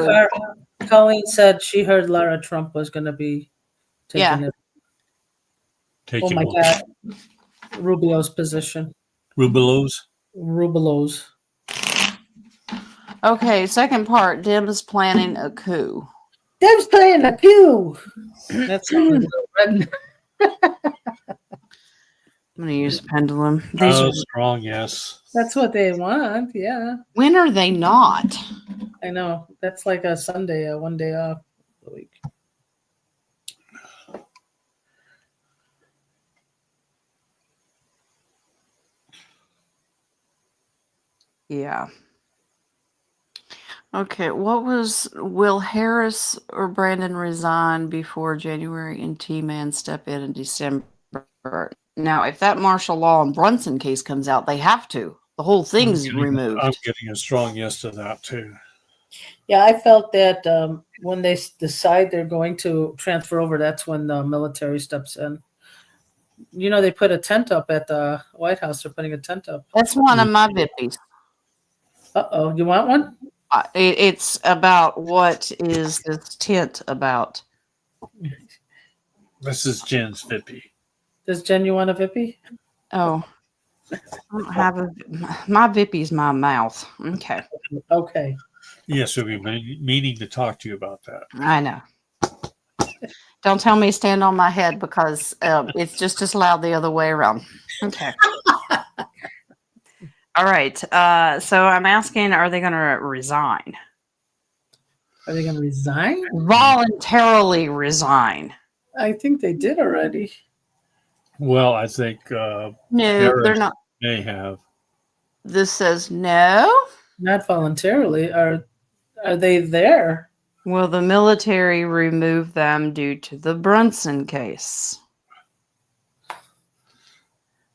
Colleen said she heard Laura Trump was going to be taking it. Oh my God. Rubio's position. Rubio's. Okay, second part. Dem's planning a coup. Dem's planning a coup. That's red. I'm going to use pendulum. Oh, strong, yes. That's what they want. Yeah, When are they not? I know. That's like a Sunday, a 1 day off a week. Yeah. Okay, will Harris or Brandon resign before January and T-Man step in December? Now, if that martial law and Brunson case comes out, they have to. The whole thing's removed. I'm getting a strong yes to that too. Yeah, I felt that when they decide they're going to transfer over, that's when the military steps in. You know, they put a tent up at the White House. They're putting a tent up. That's one of my vippies. Uh-oh, you want one? It's about what is this tent about? This is Jen's Vippy. Does Jen, you want a Vippy? Oh, I don't have my Vippy's my mouth. Okay. Okay. Yes, we'll be meaning to talk to you about that. I know. Don't tell me to stand on my head because it's just as loud the other way around. Okay. All right. So I'm asking, are they going to resign? Are they going to resign? Voluntarily resign. I think they did already. Well, I think No, Harris they're not. may have. This says no. Not voluntarily. Are they there? Will the military remove them due to the Brunson case?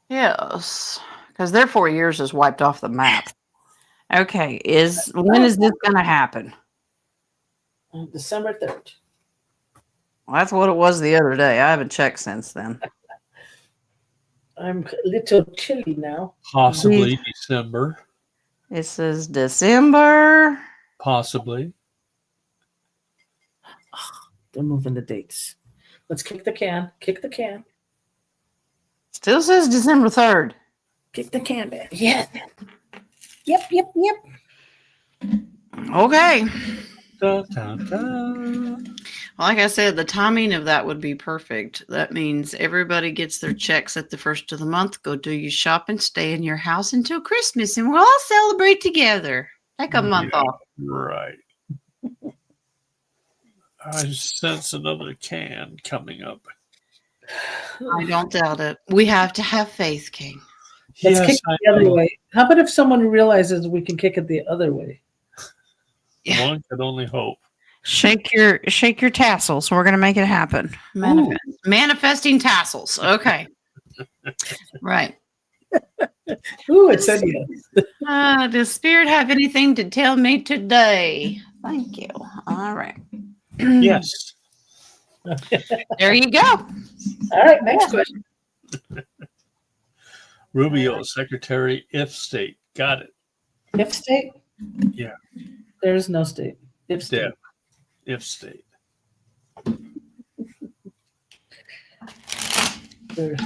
Yes, because their 4 years is wiped off the map. Okay, when is this going to happen? December 3rd. Well, that's what it was the other day. I haven't checked since then. I'm a little chilly now. Possibly December. It says December. Possibly. They're moving the dates. Let's kick the can. Kick the can. Still says December 3rd. Kick the can back. Yeah. Yep. Okay. Dun, dun, dun. Like I said, the timing of that would be perfect. That means everybody gets their checks at the first of the month. Go do your shopping, stay in your house until Christmas, and we'll all celebrate together. Take a month off. Right. I sense another can coming up. I don't doubt it. We have to have faith, King. Let's kick it the other way. How about if someone realizes we can kick it the other way? Yeah. One could only hope. Shake your tassels. We're gonna make it happen. Manifesting tassels. Okay. Right. Ooh, it said yes. Does Spirit have anything to tell me today? Thank you. All right. Yes. There you go. All right, next question. Rubio, Secretary, if state. Got it. If state? Yeah. There is no state. If state. Yeah. If state. There.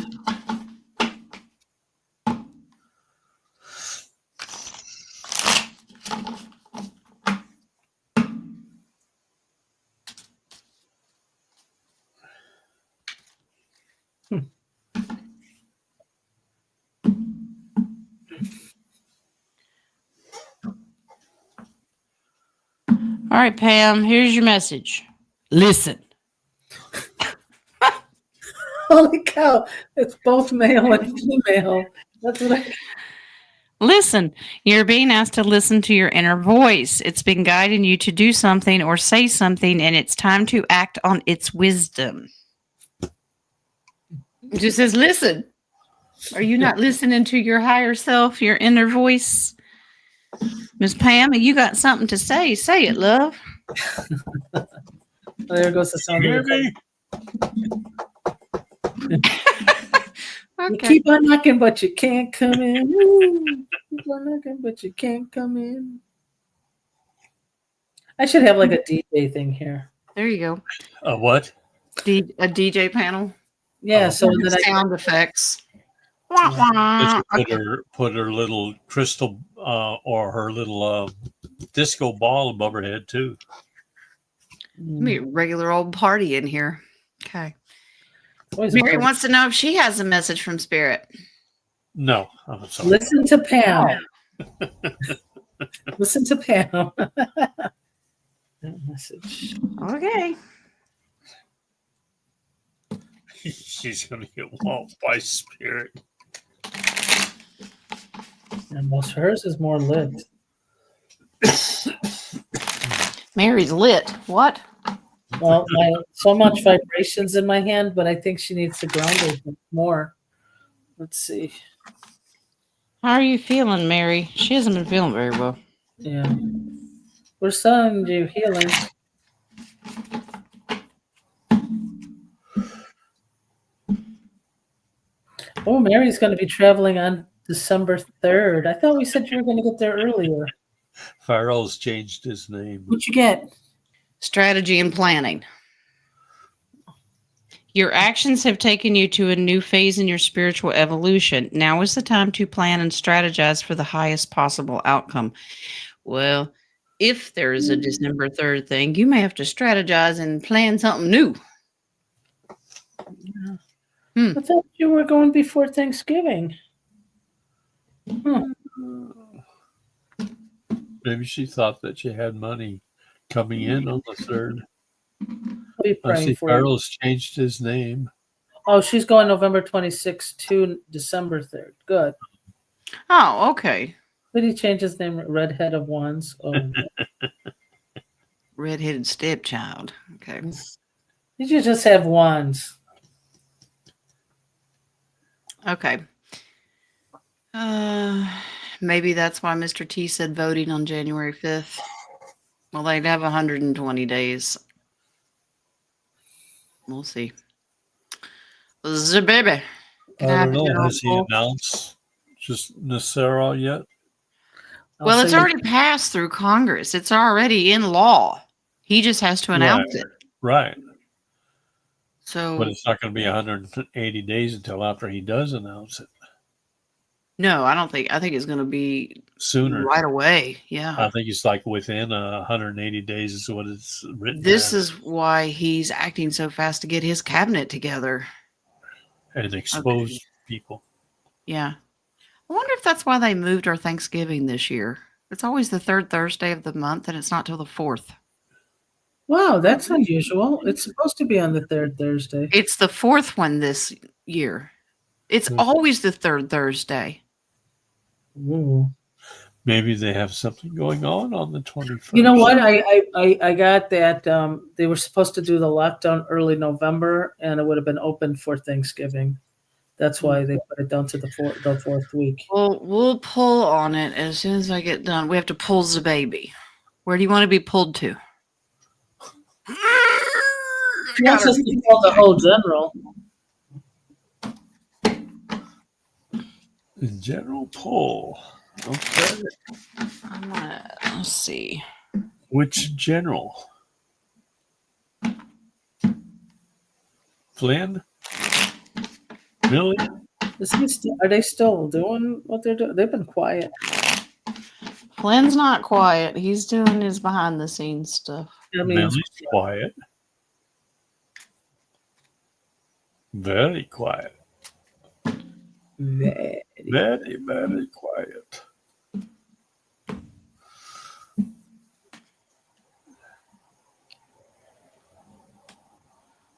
All right, Pam, here's your message. Listen. Holy cow. It's both male and female. That's what I... Listen. You're being asked to listen to your inner voice. It's been guiding you to do something or say something, and it's time to act on its wisdom. It just says, listen. Are you not listening to your higher self, your inner voice? Miss Pam, you got something to say. Say it, love. Oh, there goes the sound. Hear me? You keep on knocking, but you can't come in. Ooh, keep on knocking, but you can't come in. I should have like a DJ thing here. There you go. A what? A DJ panel. Yeah, so that Sound effects. Put her little crystal or her little disco ball above her head too. Be a regular old party in here. Okay. Always Mary important. wants to know if she has a message from Spirit. No, I'm sorry. Listen to Pam. Listen to Pam. Message. Okay. She's going to get walled by Spirit. And most hers is more lit. Mary's lit. What? Well, so much vibrations in my hand, but I think she needs to ground it more. Let's see. How are you feeling, Mary? She hasn't been feeling very well. Yeah. We're sending you healing. Oh, Mary's going to be traveling on December 3rd. I thought we said you were going to get there earlier. Farrell's changed his name. What'd you get? Strategy and planning. Your actions have taken you to a new phase in your spiritual evolution. Now is the time to plan and strategize for the highest possible outcome. Well, if there is a December 3rd thing, you may have to strategize and plan something new. I thought you were going before Thanksgiving. Maybe she thought that she had money coming in on the 3rd. What are you I praying see for? Farrell's changed his name. Oh, she's going November 26th to December 3rd. Good. Oh, okay. Did he change his name? Redhead of Wands. Oh, Redheaded stepchild. Okay. did you just have wands? Okay. Maybe that's why Mr. T said voting on January 5th. Well, they'd have 120 days. We'll see. The baby. I don't know. Has he announced just Nacera yet? Well, it's already passed through Congress. It's already in law. He just has to announce it. Right. So, But it's not going to be 180 days until after he does announce it. no, I don't think. I think it's going to be Sooner. right away. Yeah. I think it's like within 180 days is what it's written. This is why he's acting so fast to get his cabinet together. And expose people. Yeah. I wonder if that's why they moved our Thanksgiving this year. It's always the 3rd Thursday of the month, and it's not till the 4th. Wow, that's unusual. It's supposed to be on the 3rd Thursday. It's the 4th one this year. It's always the 3rd Thursday. Ooh. Maybe they have something going on the 21st. You know what? I got that they were supposed to do the lockdown early November, and it would have been open for Thanksgiving. That's why they put it down to the fourth week. Well, we'll pull on it as soon as I get done. We have to pull the baby. Where do you want to be pulled to? She wants us to pull the whole general. The general poll. Okay. Let's see. Which general? Flynn? Really? Are they still doing what they're doing? They've been quiet. Flynn's not quiet. He's doing his behind the scenes stuff. Millie's quiet. Very quiet. Very, very quiet.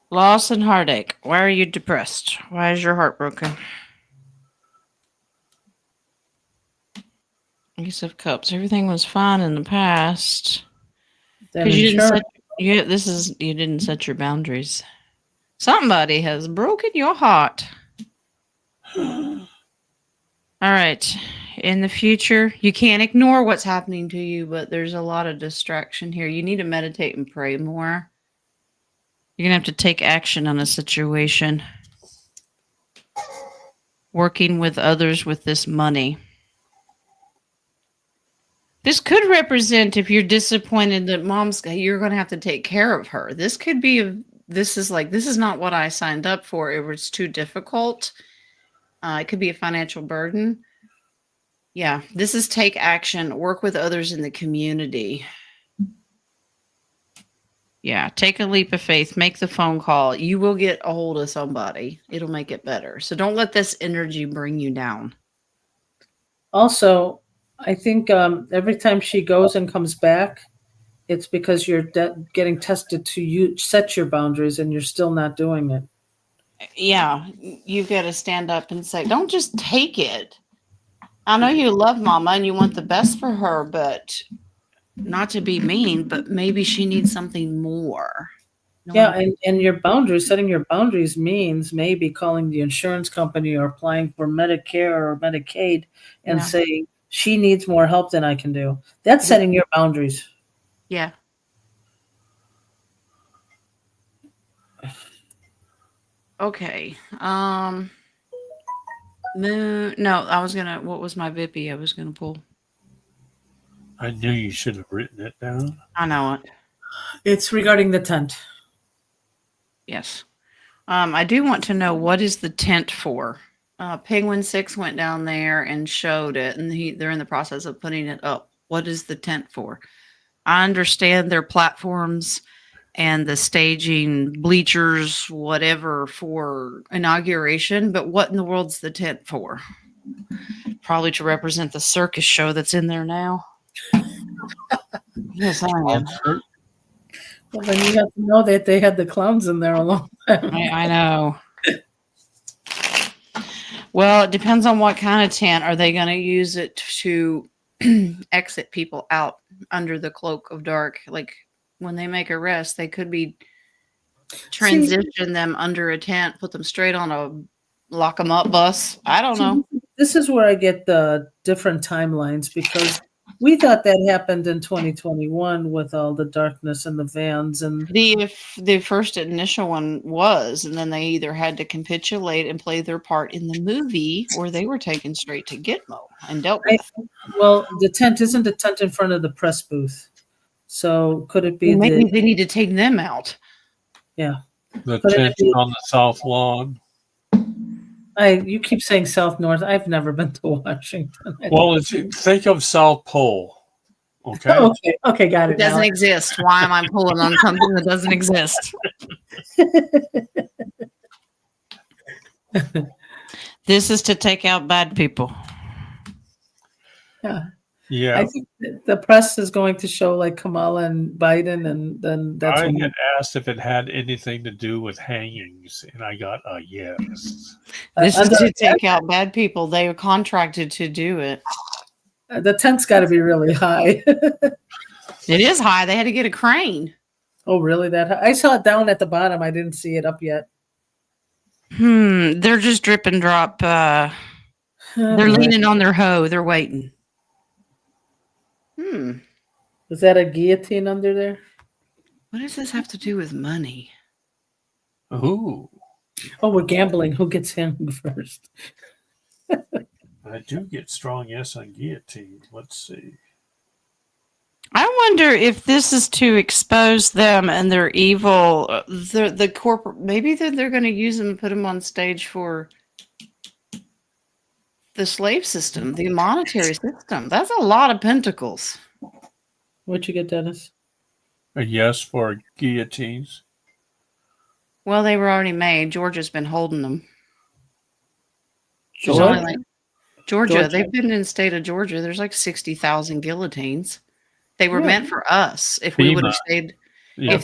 Loss and heartache. Why are you depressed? Why is your heart broken? Ace of Cups. Everything was fine in the past. Because you didn't set your boundaries. Somebody has broken your heart. All right. In the future, you can't ignore what's happening to you, but there's a lot of distraction here. You need to meditate and pray more. You're going to have to take action on a situation. Working with others with this money. This could represent if you're disappointed that you're going to have to take care of her. This could be, this is not what I signed up for. It was too difficult. It could be a financial burden. Yeah, this is take action, work with others in the community. Yeah, take a leap of faith, make the phone call. You will get a hold of somebody. It'll make it better. So don't let this energy bring you down. Also, I think every time she goes and comes back, it's because you're getting tested to you set your boundaries and you're still not doing it. Yeah, you've got to stand up and say, don't just take it. I know you love mama and you want the best for her, but not to be mean, but maybe she needs something more. Yeah, and your boundaries, setting your boundaries means maybe calling the insurance company or applying for Medicare or Medicaid and Yeah. saying she needs more help than I can do. That's setting your boundaries. Yeah. Okay. No, I was gonna. What was my Vippy? I was gonna pull. I knew you should have written it down. I know it. It's regarding the tent. Yes. I do want to know, what is the tent for? Penguin 6 went down there and showed it, and they're in the process of putting it up. What is the tent for? I understand their platforms and the staging, bleachers, whatever, for inauguration, but what in the world's the tent for? Probably to represent the circus show that's in there now. Yes, I am. Well, then you have to know that they had the clowns in there a long time. I know. Well, it depends on what kind of tent. Are they going to use it to exit people out under the cloak of dark? Like when they make arrests, they could be transition them under a tent, put them straight on a lock them up bus. I don't know. This is where I get the different timelines, because we thought that happened in 2021 with all the darkness and the vans and The first initial one was, and then they either had to capitulate and play their part in the movie, or they were taken straight to Gitmo and dealt with. well, the tent isn't a tent in front of the press booth. So could it be Maybe they need to take them out. Yeah. The tent on the south lawn. You keep saying South North. I've never been to Washington. Well, think of South Pole. Okay. Okay, got it. It doesn't exist. Why am I pulling on something that doesn't exist? This is to take out bad people. Yeah. I think the press is going to show like Kamala and Biden, and then that's. I had asked if it had anything to do with hangings, and I got a yes. This is to take out bad people. They are contracted to do it. The tent's got to be really high. It is high. They had to get a crane. Oh, really? That high? I saw it down at the bottom. I didn't see it up yet. They're just drip and drop. They're leaning on their hoe. They're waiting. Is that a guillotine under there? What does this have to do with money? Ooh. Oh, we're gambling. Who gets hung first? I do get strong yes on guillotine. Let's see. I wonder if this is to expose them and their evil. The corporate. Maybe they're going to use them and put them on stage for the slave system, the monetary system. That's a lot of pentacles. What'd you get, Dennis? A yes for guillotines. Well, they were already made. Georgia's been holding them. Georgia. They've been in the state of Georgia. There's like 60,000 guillotines. They were meant for us. If we would have stayed, they were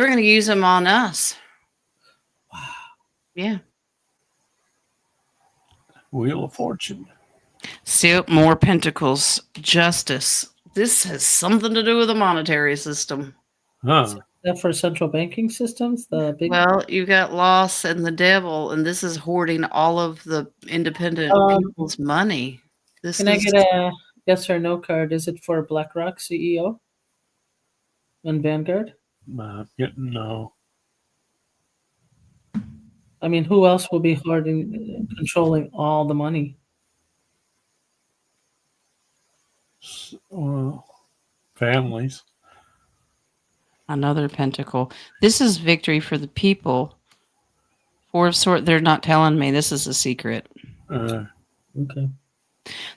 going to use them on us. Wow. Yeah. Wheel of Fortune. See, more pentacles. Justice. This has something to do with the monetary system. Huh. Is that for central banking systems? Well, you got loss and the devil, and this is hoarding all of the independent people's money. Can I get a yes or no card? Is it for BlackRock CEO and Vanguard? No. I mean, who else will be hoarding, controlling all the money? Families. Another pentacle. This is victory for the people. Four of Swords. They're not telling me. This is a secret. Okay.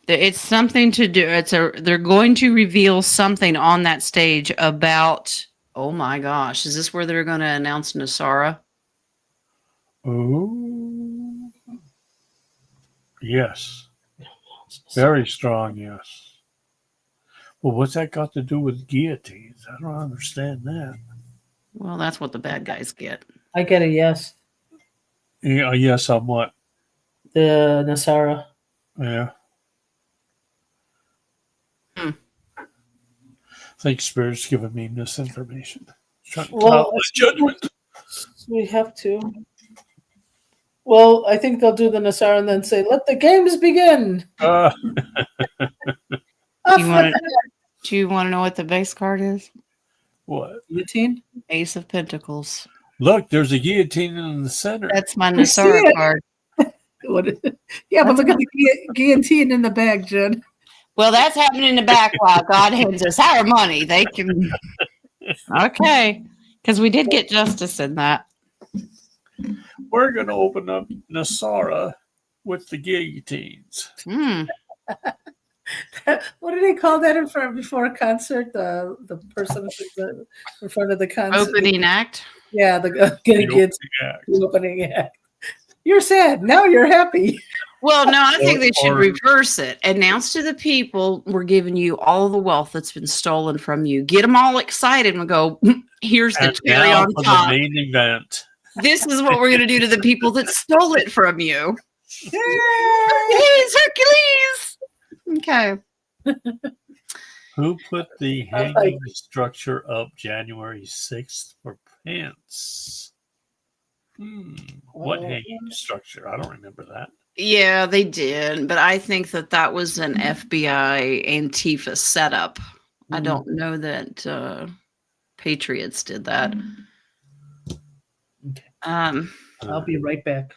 It's something to do. They're going to reveal something on that stage about, oh my gosh, is this where they're going to announce Nasara? Oh, yes. Very strong, yes. Well, what's that got to do with guillotines? I don't understand that. Well, that's what the bad guys get. I get a yes. Yeah, yes, on what? The Nasara. Yeah. Hmm. I think Spirit's giving me misinformation. Trying to Well, cloud my judgment. we have to. Well, I think they'll do the Nasara and then say, "Let the games begin." Uh, Off You with want to? the Do you want to know what the base card is? what? guillotine. Ace of Pentacles. Look, there's a guillotine in the center. That's my I see Nasara it. card. What is it? Yeah, but That's look at the guillotine in the bag, Jen. Well, that's happening in the back while God hands us our money. They can. Okay. Because we did get justice in that. We're going to open up Nasara with the guillotines. Hmm. What do they call that in front before a concert? The person in front of the concert. Opening act. Yeah, the The kids opening act. opening act. You're sad. Now you're happy. Well, no, I think they should Or- reverse it. Announce to the people, we're giving you all the wealth that's been stolen from you. Get them all excited and go, here's the And cherry now on for top. the main event. This is what we're going to do to the people that stole it from you. Yay! Hercules, Hercules. Okay. Who put the I like- hanging structure up January 6th for Pence? What hanging structure? I don't remember that. Yeah, they did. But I think that was an FBI Antifa setup. I don't know that Patriots did that. Okay. I'll be right back.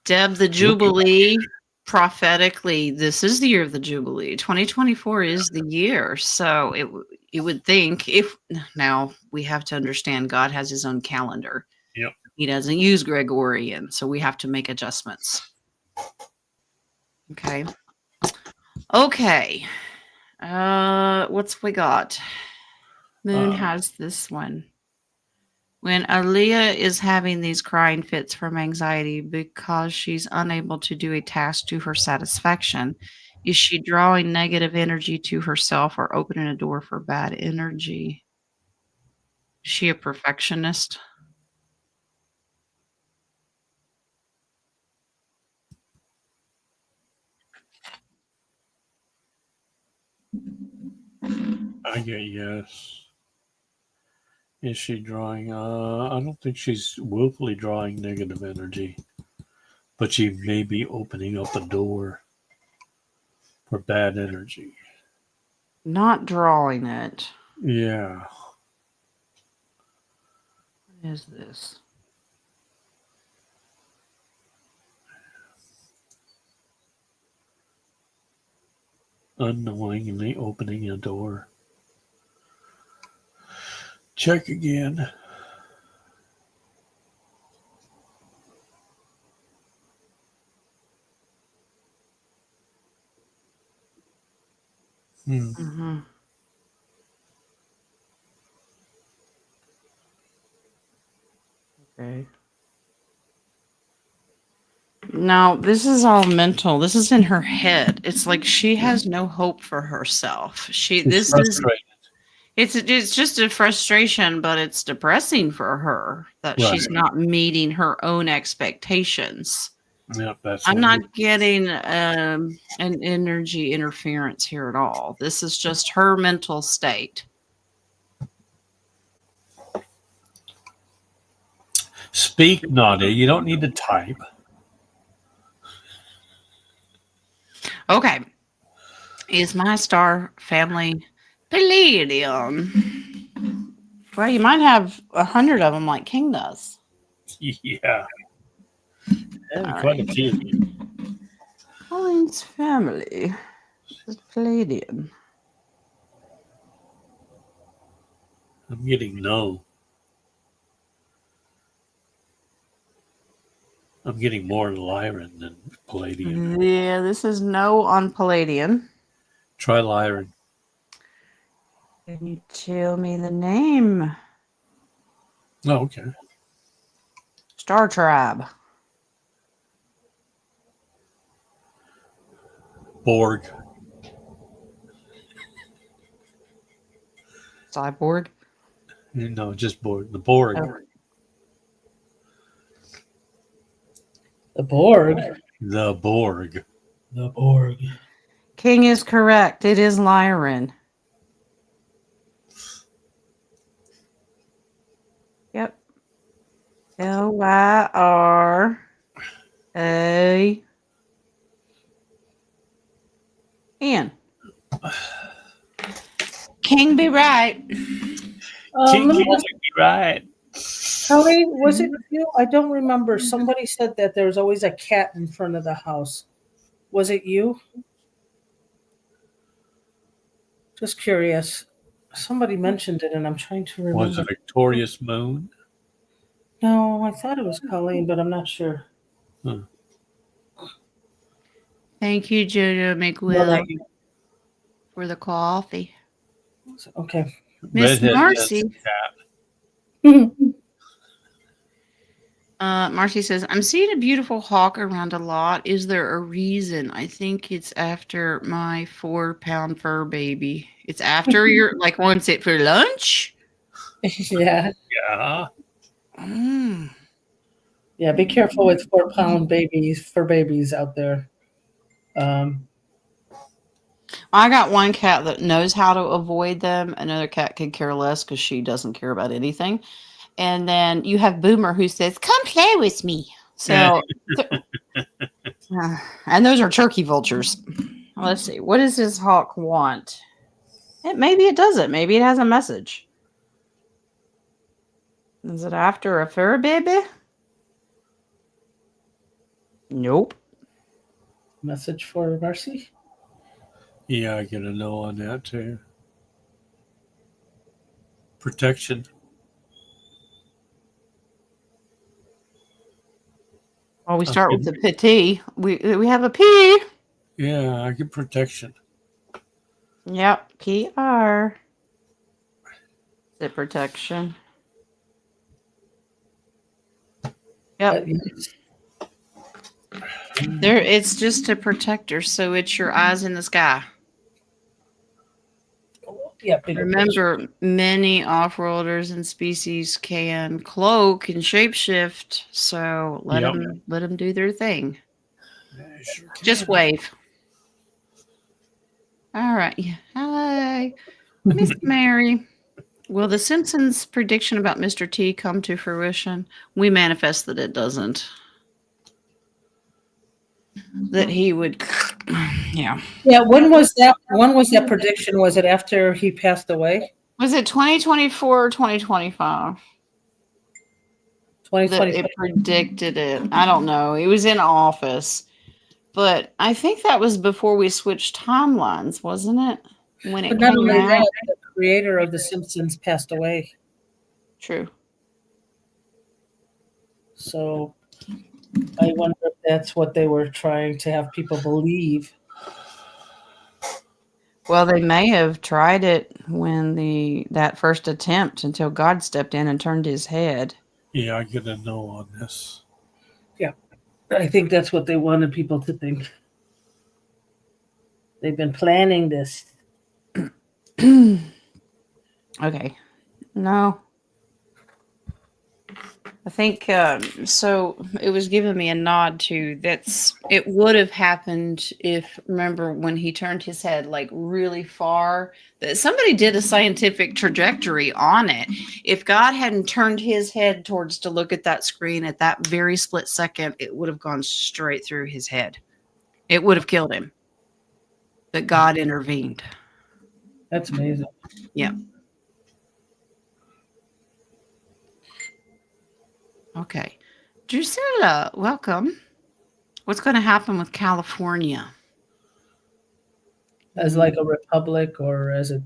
Deb, the Jubilee, prophetically, this is the year of the Jubilee. 2024 is the year. So you would think now we have to understand God has his own calendar. Yep. He doesn't use Gregorian, so we have to make adjustments. Okay. Okay. What's we got? Moon has this one. When Aaliyah is having these crying fits from anxiety because she's unable to do a task to her satisfaction, is she drawing negative energy to herself or opening a door for bad energy? Is she a perfectionist? I get yes. Is she drawing? I don't think she's willfully drawing negative energy, but she may be opening up a door for bad energy. Not drawing it. Yeah. What is this? Unknowingly opening a door. Check again. Mm-hmm. Okay. No, this is all mental. This is in her head. It's like she has no hope for herself. It's just a frustration, but it's depressing for her that she's not meeting her own expectations. Yep, that's. I'm not getting an energy interference here at all. This is just her mental state. Speak, Nadia. You don't need to type. Okay. Is my star family Palladium? Well, you might have 100 of them like King does. Yeah. And All quite right. a few of you. Colleen's family is Palladium. I'm getting no. I'm getting more Lyran than Palladian. Yeah, this is no on Palladian. Try Lyran. Can you tell me the name? Oh, okay. Star Tribe. Borg. Cyborg. No, just Borg. The Borg. Oh. The Borg. The Borg. The Borg. King is correct. It is Lyran. Yep. Lyra. N. King be right. King Let me can ask be right. Kelly, was it you? I don't remember. Somebody said that there was always a cat in front of the house. Was it you? Just curious. Somebody mentioned it, and I'm trying to remember. Was it Victorious Moon? No, I thought it was Colleen, but I'm not sure. Thank you, Jojo No, McWill, not you. for the coffee. Okay. Miss Redhead Marcy. cat. Marcy says, I'm seeing a beautiful hawk around a lot. Is there a reason? I think it's after my 4-pound fur baby. It's after your, like, wants it for lunch? Yeah. Yeah. Mm. Yeah, be careful with 4-pound babies for babies out there. I got one cat that knows how to avoid them. Another cat could care less because she doesn't care about anything. And then you have Boomer who says, come play with me. So, and those are turkey vultures. Let's see. What does this hawk want? Maybe it doesn't. Maybe it has a message. Is it after a fur baby? Nope. Message for Marcy? Yeah, I get a no on that too. Protection. Well, we start with the PT. We have a P. Yeah, I get protection. Yep, PR. The protection. Yep. There, it's just a protector, so it's your eyes in the sky. Yeah. Remember, many off-worlders and species can cloak and shapeshift, so let them do their thing. Sure Just wave. All right. Hi, Miss Mary. Will the Simpsons' prediction about Mr. T come to fruition? We manifest that it doesn't. That he would, yeah. Yeah. When was that? When was that prediction? Was it after he passed away? Was it 2024 or 2025? 2025. It predicted it. I don't know. He was in office. But I think that was before we switched timelines, wasn't it? When it But not came only out. that, the creator of The Simpsons passed away. True. So I wonder if that's what they were trying to have people believe. Well, they may have tried it when that first attempt until God stepped in and turned his head. Yeah, I get a no on this. Yeah. I think that's what they wanted people to think. They've been planning this. Okay. No. I think so. It was giving me a nod to it would have happened if, remember when he turned his head like really far, that somebody did a scientific trajectory on it. If God hadn't turned his head towards to look at that screen at that very split second, it would have gone straight through his head. It would have killed him. But God intervened. That's amazing. Yeah. Okay. Drusilla, welcome. What's going to happen with California? As like a republic or as a...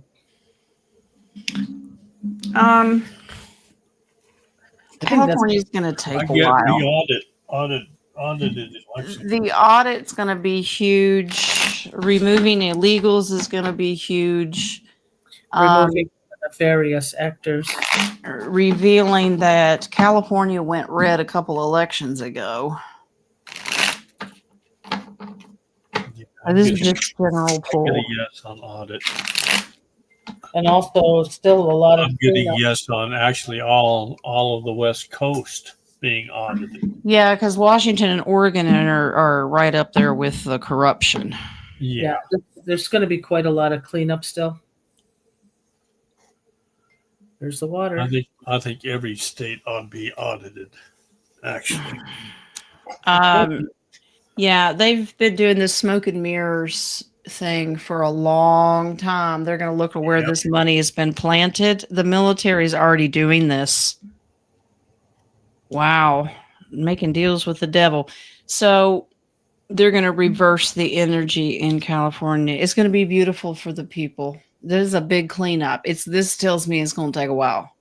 California's going to take a while. Audit audited election. The audit's going to be huge. Removing illegals is going to be huge. Removing nefarious actors. Revealing that California went red a couple elections ago. This is just general poll. I'm getting yes on audit. And also still a lot of I'm getting yes on actually all of the West Coast being audited. Yeah, because Washington and Oregon are right up there with the corruption. Yeah. There's going to be quite a lot of cleanup still. There's the water. I think every state ought to be audited, actually. Yeah, they've been doing this smoke and mirrors thing for a long time. They're going to look at where this money has been planted. The military's already doing this. Wow. Making deals with the devil. So they're going to reverse the energy in California. It's going to be beautiful for the people. There's a big cleanup. This tells me it's going to take a while.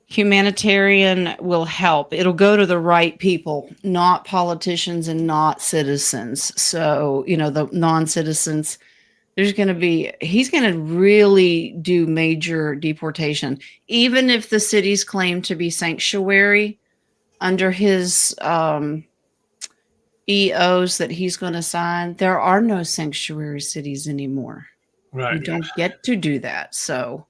Humanitarian will help. It'll go to the right people, not politicians and not citizens. So, the non-citizens, he's going to really do major deportation. Even if the cities claim to be sanctuary under his EOs that he's going to sign, there are no sanctuary cities anymore. Right. You don't get to do that. So,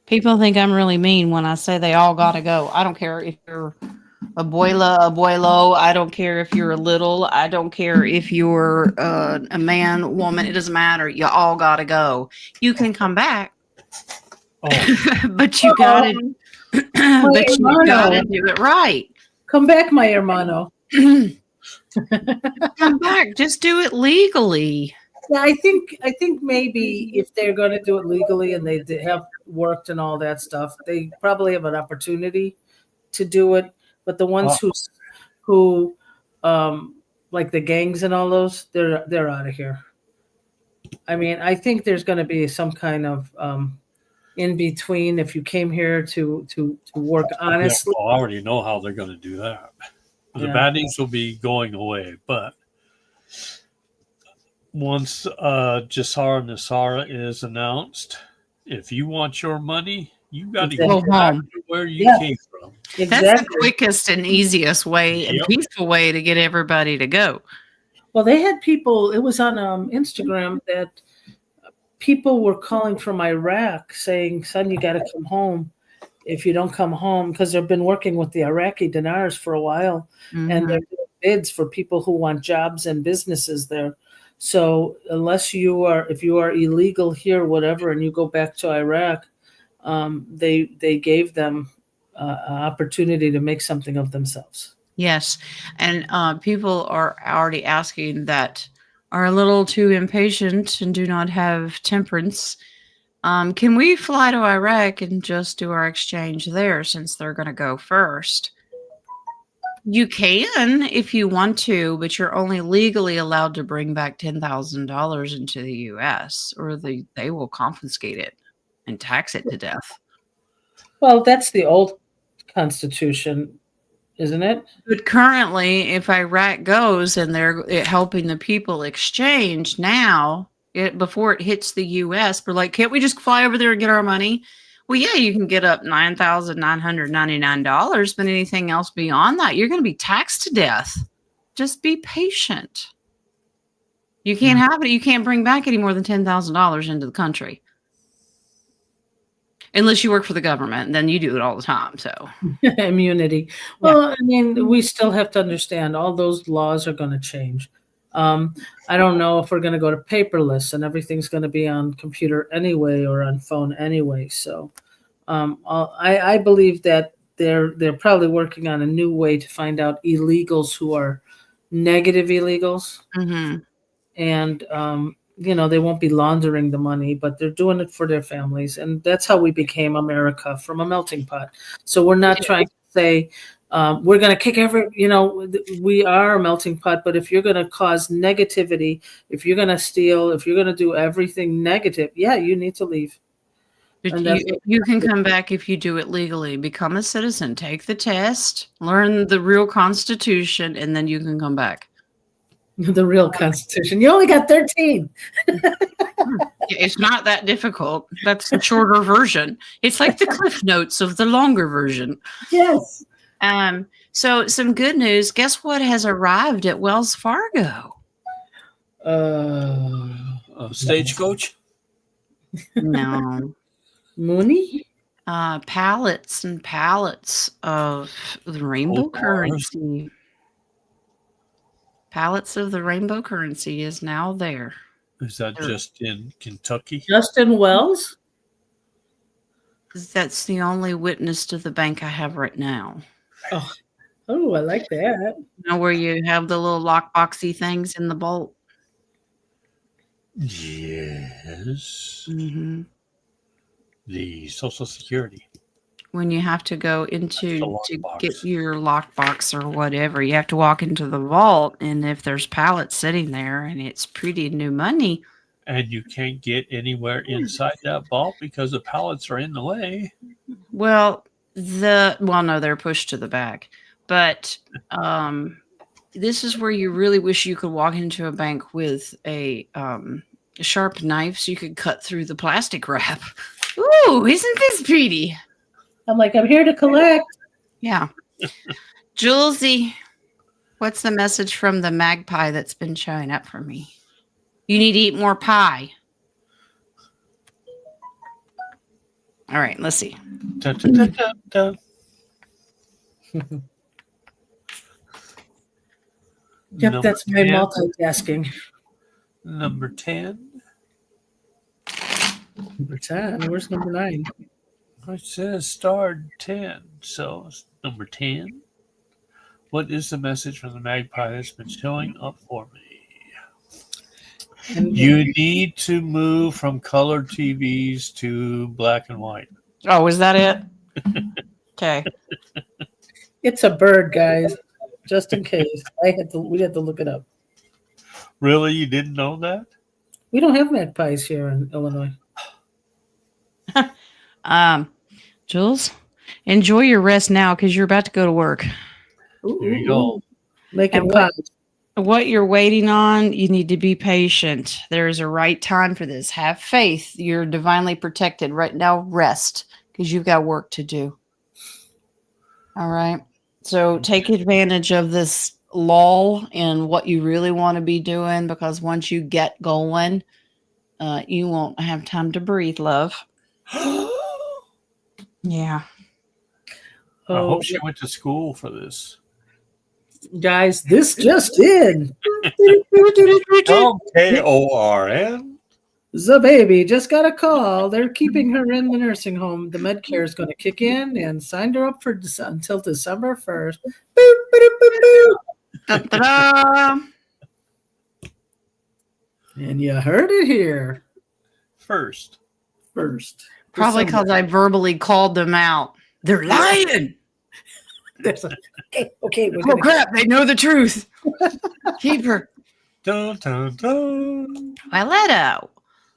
people think I'm really mean when I say they all got to go. I don't care if you're abuelo. I don't care if you're a little. I don't care if you're a man, woman. It doesn't matter. You all got to go. You can come back, but you got to. But you got to do it right. Come back, my hermano. Come back. Just do it legally. Yeah, I think maybe if they're going to do it legally and they have worked and all that stuff, they probably have an opportunity to do it. But the ones who like the gangs and all those, they're out of here. I mean, I think there's going to be some kind of in between. If you came here to work honestly, I already know how they're going to do that. The baddies will be going away, but once Jassara Nassara is announced, if you want your money, you got to go back to where you came from. Exactly. That's the quickest and easiest way and peaceful way to get everybody to go. Well, they had people, it was on Instagram that people were calling from Iraq saying, son, you got to come home. If you don't come home, because they've been working with the Iraqi dinars for a while, and they're doing bids for people who want jobs and businesses there. So if you are illegal here, whatever, and you go back to Iraq, they gave them an opportunity to make something of themselves. Yes. And people are already asking that are a little too impatient and do not have temperance. Can we fly to Iraq and just do our exchange there since they're going to go first? You can if you want to, but you're only legally allowed to bring back $10,000 into the U.S. or they will confiscate it and tax it to death. Well, that's the old Constitution, isn't it? But currently, if Iraq goes and they're helping the people exchange now, before it hits the U.S., we're like, can't we just fly over there and get our money? Well, yeah, you can get up $9,999, but anything else beyond that, you're going to be taxed to death. Just be patient. You can't have it. You can't bring back any more than $10,000 into the country. Unless you work for the government, then you do it all the time. So immunity. Well, I mean, we still have to understand all those laws are going to change. I don't know if we're going to go to paperless and everything's going to be on computer anyway or on phone anyway. So I believe that they're probably working on a new way to find out illegals who are negative illegals. And, they won't be laundering the money, but they're doing it for their families. And that's how we became America, from a melting pot. So we're not trying to say we're going to kick we are a melting pot, but if you're going to cause negativity, if you're going to steal, if you're going to do everything negative, yeah, you need to leave. But And that's you can come back if you do it legally. Become a citizen, take the test, learn the real Constitution, and then you can come back. the real Constitution. You only got 13. It's not that difficult. That's the shorter version. It's like the Cliff Notes of the longer version. Yes. So some good news. Guess what has arrived at Wells Fargo? Stagecoach? No. Mooney? Pallets and pallets of the rainbow Gold bars. currency. Pallets of the rainbow currency is now there. Is that just in Kentucky? Justin Wells? That's the only witness to the bank I have right now. Oh, I like that. You know where you have the little lockboxy things in the vault? Yes. Mm-hmm. The Social Security. When you have to go into to lockbox. get your lockbox or whatever, you have to walk into the vault, and if there's pallets sitting there and it's pretty new money, And you can't get anywhere inside that vault because the pallets are in the way. well, no, they're pushed to the back. But this is where you really wish you could walk into a bank with a sharp knife so you could cut through the plastic wrap. Ooh, isn't this pretty? I'm like, I'm here to collect. Yeah. Julesy, what's the message from the magpie that's been showing up for me? You need to eat more pie. All right, let's see. Dun, dun, dun, dun, dun. Yep, Number that's my 10. multitasking. Number 10. Number 10. Where's number 9? It says star 10. So it's number 10. What is the message from the magpie that's been showing up for me? You need to move from color TVs to black and white. Oh, is that it? Okay. It's a bird, guys. Just in case. We had to look it up. Really? You didn't know that? We don't have magpies here in Illinois. Jules, enjoy your rest now because you're about to go to work. There you go. Making And pies. What you're waiting on, you need to be patient. There is a right time for this. Have faith. You're divinely protected. Right now, rest because you've got work to do. All right. So take advantage of this lull in what you really want to be doing because once you get going, you won't have time to breathe, love. Yeah. I hope she went to school for this. Guys, this just in. KORN. The baby just got a call. They're keeping her in the nursing home. The Medicare is going to kick in and signed her up for until December 1st. Boop, boop, boop, boop. Da-da-da. And you heard it here First. Probably because I verbally called them out. They're lying. Okay. Oh, crap. They know the truth. Keep her. Dun, dun, dun. Violetta,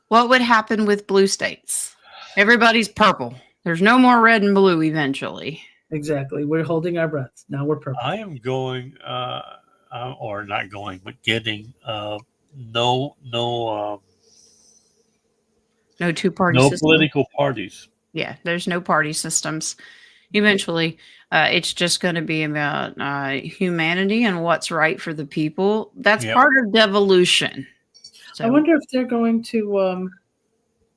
what would happen with blue states? Everybody's purple. There's no more red and blue eventually. Exactly. We're holding our breath. Now we're purple. I am going, or not going, but getting no two-party no system. political parties. Yeah, there's no party systems. Eventually, it's just going to be about humanity and what's right for the people. That's part of devolution. So, I wonder if they're going to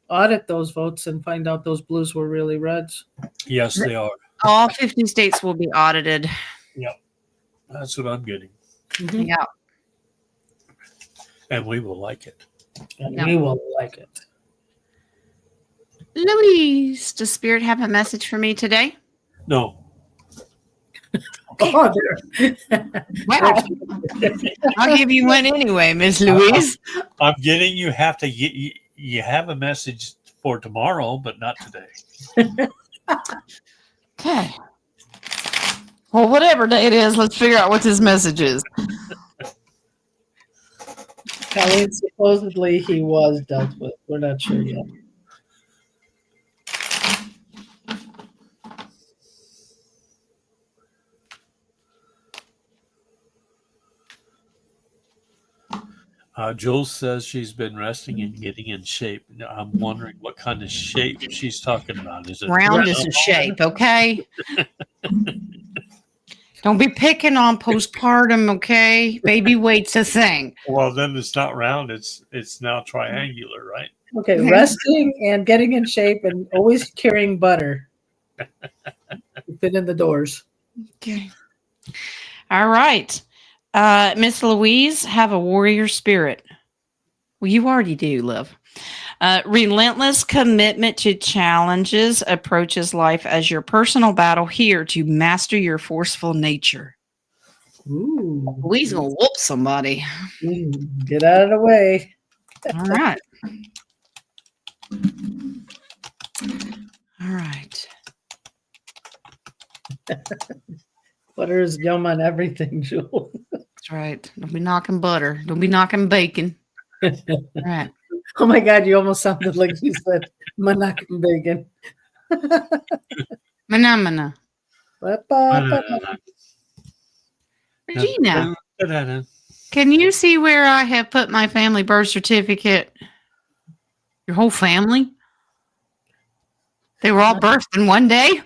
audit those votes and find out those blues were really reds. Yes, they are. all 50 states will be audited. Yep. That's what I'm getting. Mm-hmm. Yeah. And we will like it. And we will like it. Louise, does Spirit have a message for me today? No. Oh, Wow. I'll give you one anyway, Miss Louise. I'm getting you have to get you have a message for tomorrow, but not today. Okay. Well, whatever day it is, let's figure out what this message is. Colleen, supposedly he was dealt with. We're not sure yet. Jules says she's been resting and getting in shape. Now, I'm wondering what kind of shape she's talking about. Is it Round is a shape, okay? Don't be picking on postpartum, okay? Baby weight's a thing. Well, then it's not round. It's now triangular, right? Okay, resting and getting in shape and always carrying butter. Fit in the doors. Okay. All right. Miss Louise, have a warrior spirit. Well, you already do, love. Relentless commitment to challenges approaches life as your personal battle here to master your forceful nature. Ooh. Louise gonna whoop somebody. Get out of the way. All right. All right. Butter is yum on everything, Jewel. That's right. Don't be knocking butter. Don't be knocking bacon. All right. Oh my God, you almost sounded like you said manak and bacon. Manamana. Ba-ba-ba-ba. Regina, can you see where I have put my family birth certificate? Your whole family? They were all birthed in one day?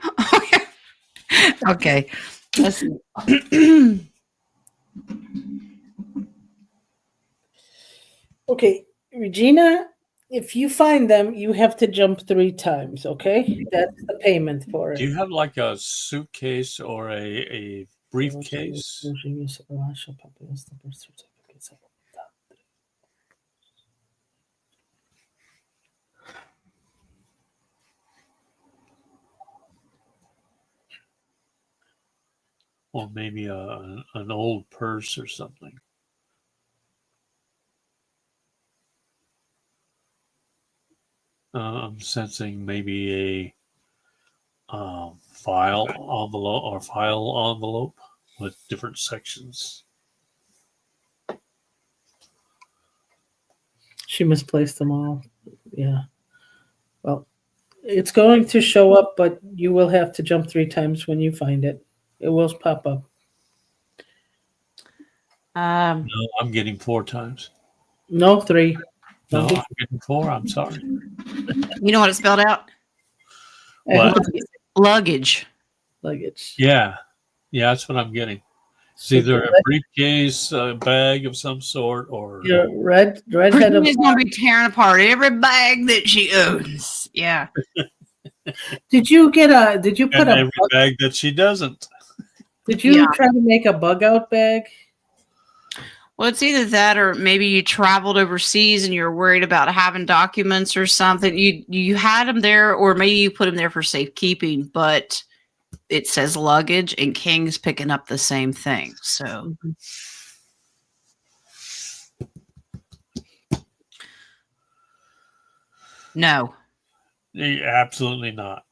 Okay. Let's see. Okay, Regina, if you find them, you have to jump 3 times, okay? That's the payment for Do it. you have like a suitcase or a briefcase? Or maybe an old purse or something. I'm sensing maybe a file envelope with different sections. She misplaced them all. Yeah. Well, it's going to show up, but you will have to jump 3 times when you find it. It will pop up. No, I'm getting 4 times. No, 3. No, Don't be- I'm getting 4. I'm sorry. You know what it's spelled out? What? Luggage. Luggage. Yeah, that's what I'm getting. It's either a briefcase, a bag of some sort, or Your redhead of Virginia's gonna be tearing apart every bag that she owns. Yeah. Did you put and a every bag that she doesn't. did you Yeah. try to make a bug out bag? Well, it's either that or maybe you traveled overseas and you're worried about having documents or something. You had them there, or maybe you put them there for safekeeping, but it says luggage, and King's picking up the same thing. So, no. Absolutely not.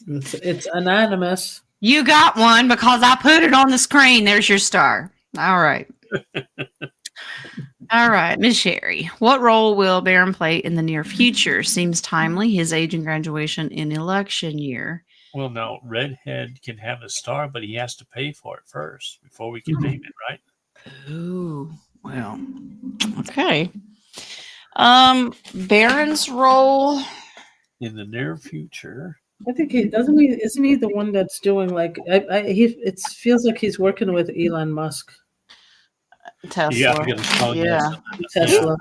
It's anonymous. You got one because I put it on the screen. There's your star. All right. All right, Miss Sherry. What role will Barron play in the near future? Seems timely. His age and graduation in election year. Well, now Redhead can have a star, but he has to pay for it first before we can name it, right? Ooh, well, okay. Barron's role in the near future. I think isn't he the one that's doing like it feels like he's working with Elon Musk. Tesla. Yeah. Tesla.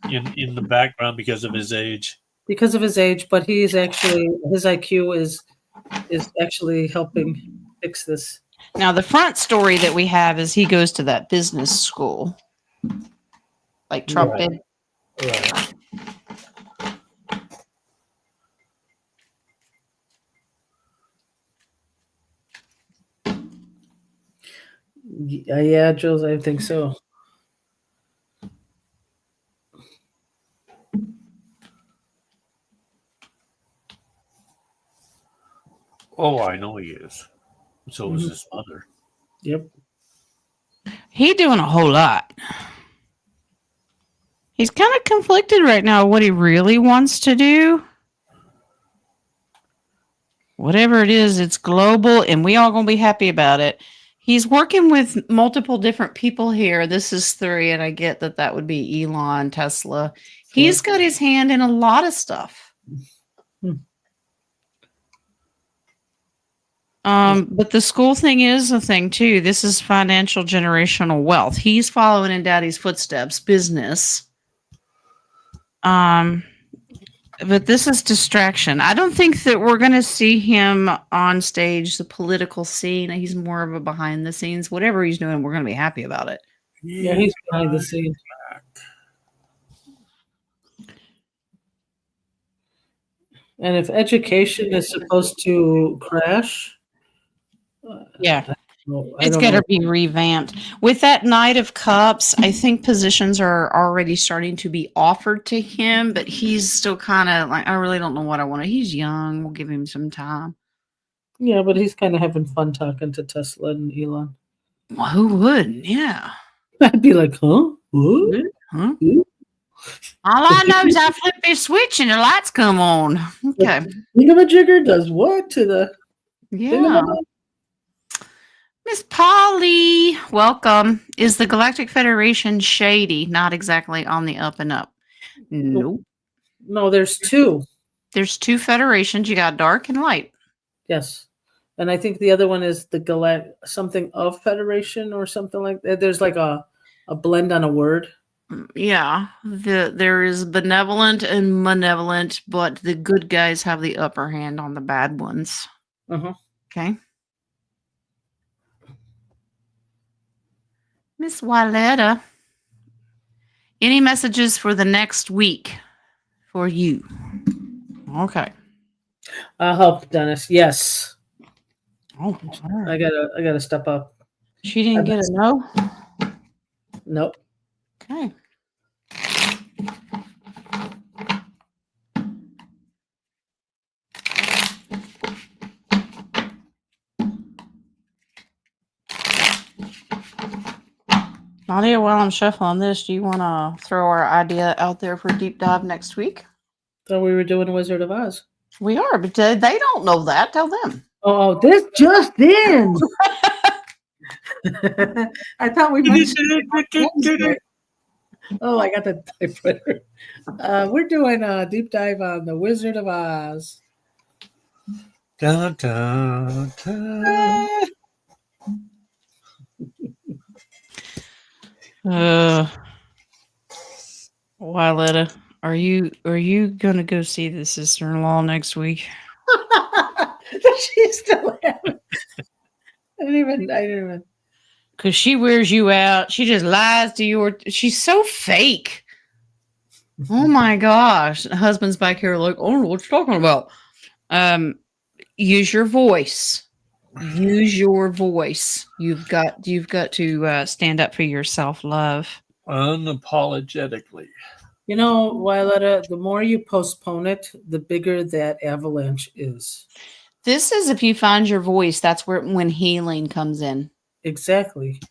In the background because of his age. Because of his age, but he's actually his IQ is actually helping fix this. Now the front story that we have is he goes to that business school. Like Trump did. Right. Yeah, Jules, I think so. Oh, I know he is. So is Mhm. his mother. Yep. He doing a whole lot. He's kind of conflicted right now what he really wants to do. Whatever it is, it's global, and we all gonna be happy about it. He's working with multiple different people here. This is 3, and I get that that would be Elon, Tesla. He's got his hand in a lot of stuff. But the school thing is a thing too. This is financial generational wealth. He's following in daddy's footsteps, business. But this is distraction. I don't think that we're going to see him on stage, the political scene. He's more of a behind the scenes. Whatever he's doing, we're going to be happy about it. Yeah, he's behind the scenes. And if education is supposed to crash, Yeah. I It's don't got know. to be revamped. With that Knight of Cups, I think positions are already starting to be offered to him, but he's still kind of like, I really don't know what I want to. He's young. We'll give him some time. Yeah, but he's kind of having fun talking to Tesla and Elon. Well, who wouldn't? Yeah. I'd be like, huh? What? Huh? Who? All I know is I flip this switch and the lights come on. Okay. Thingamajigger does what to the Yeah. thingamajig? Miss Polly, welcome. Is the Galactic Federation shady? Not exactly on the up and up. Nope. No, there's 2. There's 2 federations. You got dark and light. Yes. And I think the other one is the something of Federation or something like that. There's like a blend on a word. Yeah. There is benevolent and malevolent, but the good guys have the upper hand on the bad ones. Uh-huh. Okay. Miss Wyletta, any messages for the next week for you? Okay. I'll help Dennis. Yes. Oh, I gotta step up. she didn't get a no? Nope. Okay. Nadia, while I'm shuffling this, do you want to throw our idea out there for a deep dive next week? Thought we were doing Wizard of Oz. We are, but they don't know that. Tell them. Oh, this just in. I thought we mentioned it. Oh, I got the typewriter. We're doing a deep dive on the Wizard of Oz. Dun, dun, dun. Wyletta, are you gonna go see the sister-in-law next week? She's still having. I didn't even. Because she wears you out. She just lies to you. She's so fake. Oh my gosh. Husband's back here like, oh, what you talking about? Use your voice. Use your voice. You've got to stand up for your self-love. Unapologetically. You know, Wyletta, the more you postpone it, the bigger that avalanche is. This is if you find your voice, that's when healing comes in. Exactly.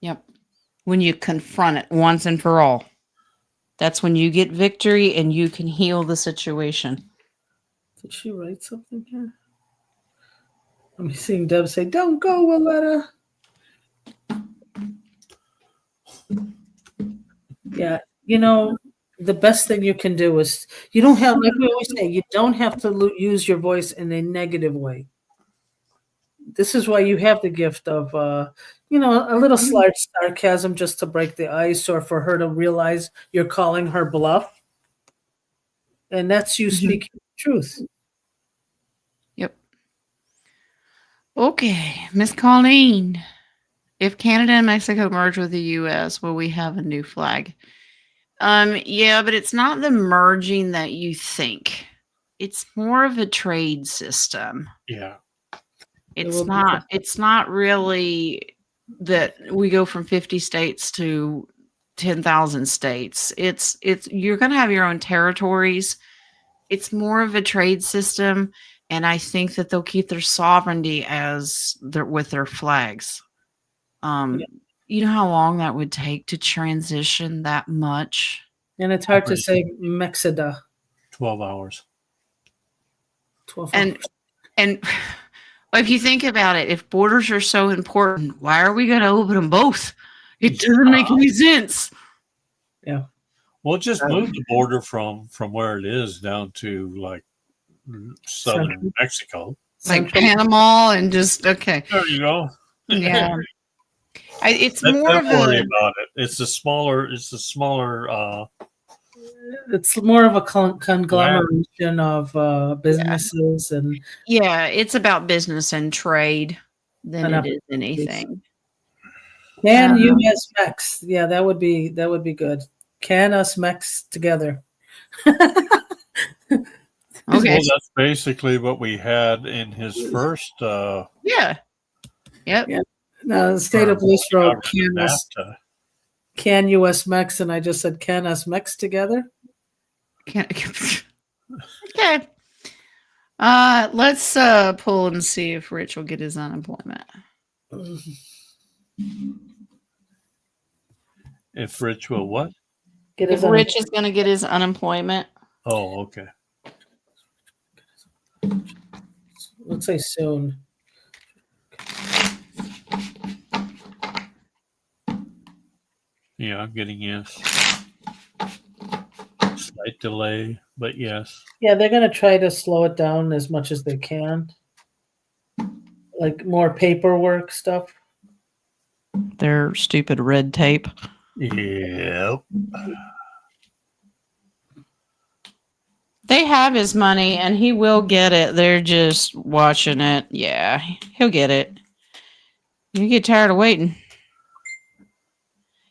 Yep. When you confront it once and for all. That's when you get victory and you can heal the situation. Did she write something here? I'm seeing Deb say, don't go, Wyletta. Yeah, you know, the best thing you can do is, you don't have, like we always say, you don't have to use your voice in a negative way. This is why you have the gift of, a little slight sarcasm just to break the ice or for her to realize you're calling her bluff. And that's you speaking the truth. Yep. Okay, Miss Colleen. If Canada and Mexico merge with the U.S., will we have a new flag? Yeah, but it's not the merging that you think. It's more of a trade system. Yeah. It's not really that we go from 50 states to 10,000 states. It's you're going to have your own territories. It's more of a trade system. and I think that they'll keep their sovereignty as with their flags. Yeah. You know how long that would take to transition that much? And it's hard to say Mexida. 12 hours. 12 And hours. and if you think about it, if borders are so important, why are we going to open them both? It doesn't make any sense. Yeah. Well, just move the border from where it is down to like southern Central. Mexico. Like Central. Panama and just, okay. There you go. Yeah. It's Don't more of worry a, about it. It's a smaller. It's more of a conglomeration of businesses and yeah, it's about business and trade than And it is anything. US Mex. Yeah, that would be good. Can us Mex together. Okay. Well, that's basically what we had in his first. Yeah. Yep. Yeah. No, the state of Bliss wrote NAFTA. can US Mex, and I just said can us Mex together. Okay. Let's pull and see if Rich will get his unemployment. If Rich will what? Get If his Rich is going to get his unemployment. Oh, okay. Let's say soon. Yeah, I'm getting yes. Slight delay, but yes. Yeah, they're going to try to slow it down as much as they can. Like more paperwork stuff. Their stupid red tape. Yep. They have his money and he will get it. They're just watching it. Yeah, he'll get it. You get tired of waiting.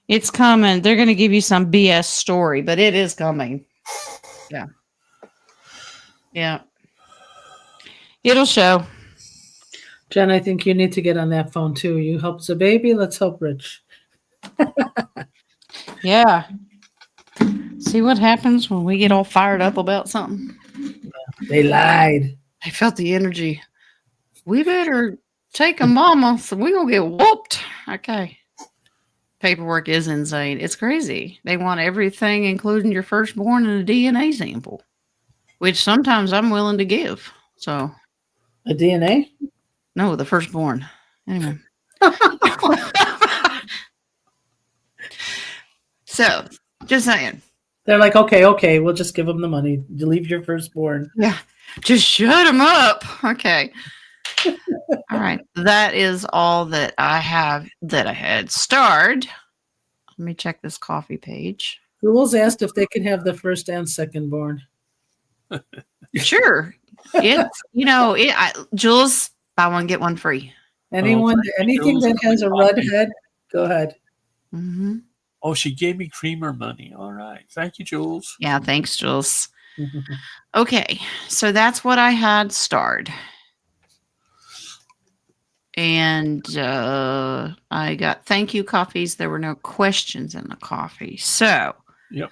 It's coming. They're going to give you some BS story, but it is coming. Yeah. Yeah. It'll show. Jen, I think you need to get on that phone too. You help the baby. Let's help Rich. Yeah. See what happens when we get all fired up about something? They lied. I felt the energy. We better take a mama, so we're going to get whooped. Okay. Paperwork is insane. It's crazy. They want everything, including your firstborn and a DNA sample, which sometimes I'm willing to give. So, A DNA? no, the firstborn. Anyway. So, just saying. They're like, okay, we'll just give them the money. You leave your firstborn. Yeah. Just shut them up. Okay. All right. That is all that I have that I had starred. Let me check this coffee page. Jules asked if they can have the first and second born. Sure. It's, Jules, buy one, get one free. Anything Jules, that has a red head, go ahead. Mm-hmm. Oh, she gave me creamer money. All right. Thank you, Jules. Yeah, thanks, Jules. Okay, so that's what I had starred. And I got thank you coffees. There were no questions in the coffee. So Yep.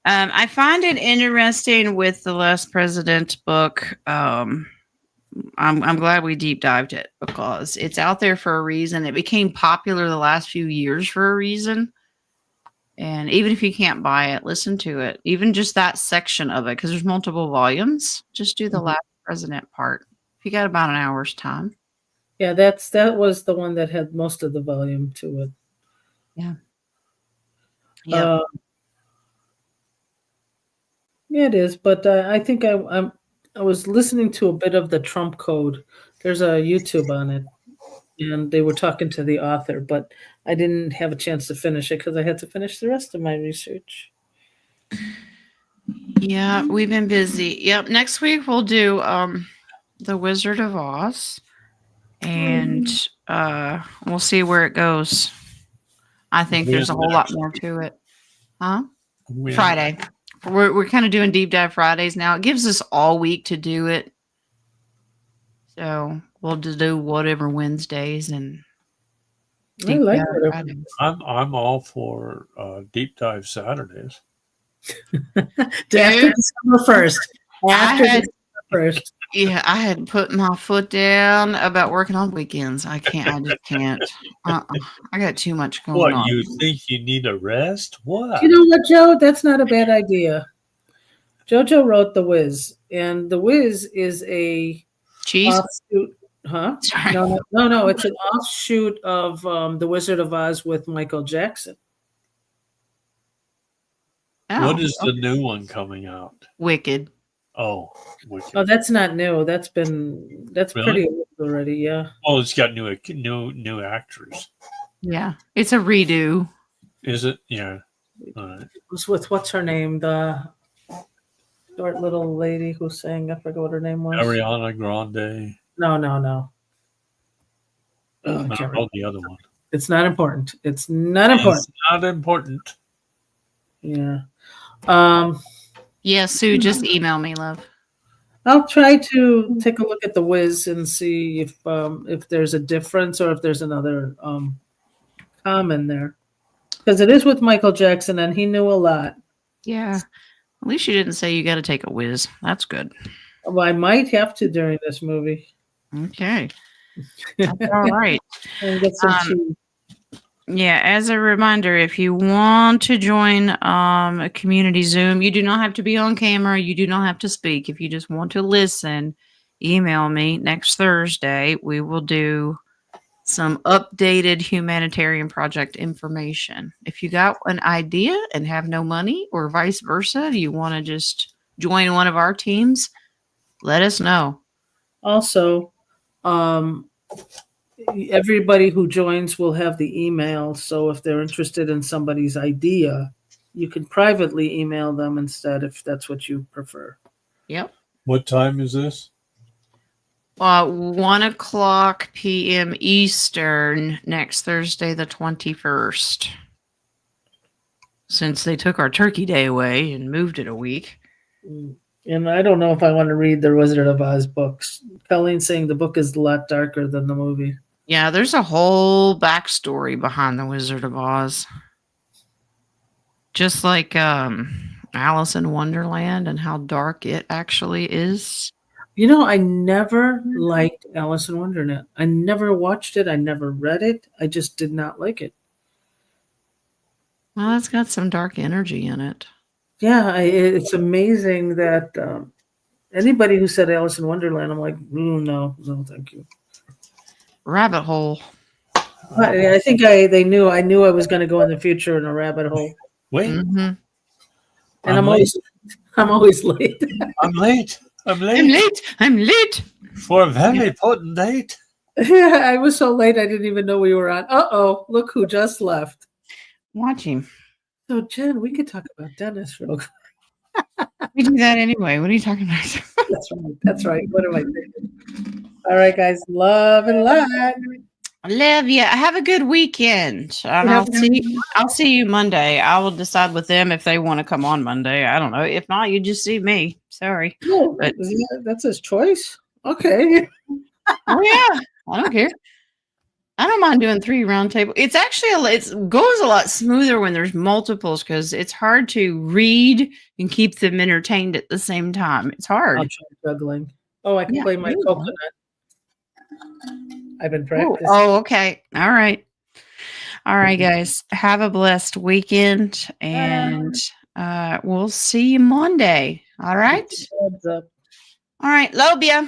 I find it interesting with the Last President book. I'm glad we deep dived it because it's out there for a reason. It became popular the last few years for a reason. And even if you can't buy it, listen to it. Even just that section of it, because there's multiple volumes. Just do the Last President part. If you got about an hour's time. Yeah, that was the one that had most of the volume to it. Yeah. Yeah, it is. But I think I was listening to a bit of the Trump Code. There's a YouTube on it, and they were talking to the author, but I didn't have a chance to finish it because I had to finish the rest of my research. Yeah, we've been busy. Yep. Next week we'll do The Wizard of Oz. And we'll see where it goes. I think there's a whole lot more to it. Huh? Friday. We're kind of doing deep dive Fridays now. It gives us all week to do it. So we'll just do whatever Wednesdays and I like it. Fridays. I'm all for deep dive Saturdays. After December 1st. After December 1st. Yeah, I had put my foot down about working on weekends. I can't. I just can't. I got too much going What, on. you think you need a rest? What? You know what, Joe? That's not a bad idea. Jojo wrote The Wiz, and The Wiz is a Cheese. offshoot. Huh? Sorry. No. It's an offshoot of The Wizard of Oz with Michael Jackson. What Oh, is the new one coming out? Wicked. Oh, Wicked. Oh, that's not new. That's Really? pretty old already. Yeah. Oh, it's got new actors. Yeah, it's a redo. Is it? Yeah. All right. It was with what's her name? The short little lady who sang. I forget what her name was. Ariana Grande. No. Oh, I No, can't remember. the other one. It's not important. It's not important. It's not important. Yeah. Yeah, Sue, just email me, love. I'll try to take a look at The Wiz and see if there's a difference or if there's another common there, because it is with Michael Jackson and he knew a lot. Yeah. At least you didn't say you got to take a whiz. That's good. Well, I might have to during this movie. Okay. That's all right. And get some tea. Yeah, as a reminder, if you want to join a community Zoom, you do not have to be on camera. You do not have to speak. If you just want to listen, email me next Thursday. We will do some updated humanitarian project information. If you got an idea and have no money or vice versa, you want to just join one of our teams, let us know. Also, everybody who joins will have the email. So if they're interested in somebody's idea, you can privately email them instead if that's what you prefer. Yep. What time is this? 1:00 p.m. Eastern next Thursday, the 21st. Since they took our Turkey Day away and moved it a week. And I don't know if I want to read the Wizard of Oz books. Colleen's saying the book is a lot darker than the movie. Yeah, there's a whole backstory behind the Wizard of Oz. Just like Alice in Wonderland and how dark it actually is. You know, I never liked Alice in Wonderland. I never watched it. I never read it. I just did not like it. Well, it's got some dark energy in it. Yeah, it's amazing that anybody who said Alice in Wonderland, I'm like, no, thank you. Rabbit hole. I think I knew I was going to go in the future in a rabbit hole. Wait. Mm-hmm. And I'm always late. I'm late. I'm late. For a very important date. Yeah, I was so late I didn't even know we were on. Uh-oh, look who just left. Watch him. So, Jen, we could talk about Dennis real quick. We do that anyway. What are you talking about? That's right. What am I thinking? All right, guys. Love and light. I love you. Have a good weekend. And I'll see you Monday. I will decide with them if they want to come on Monday. I don't know. If not, you just see me. Sorry. Oh, But that's his choice. Okay. oh yeah, I don't care. I don't mind doing 3 roundtable. It's actually it goes a lot smoother when there's multiples because it's hard to read and keep them entertained at the same time. It's hard. I'll try juggling. Oh, I can play my coconut. I've been practicing. Oh, okay. All right, guys. Have a blessed weekend, and we'll see you Monday. All right. Heads up. All right. Love ya.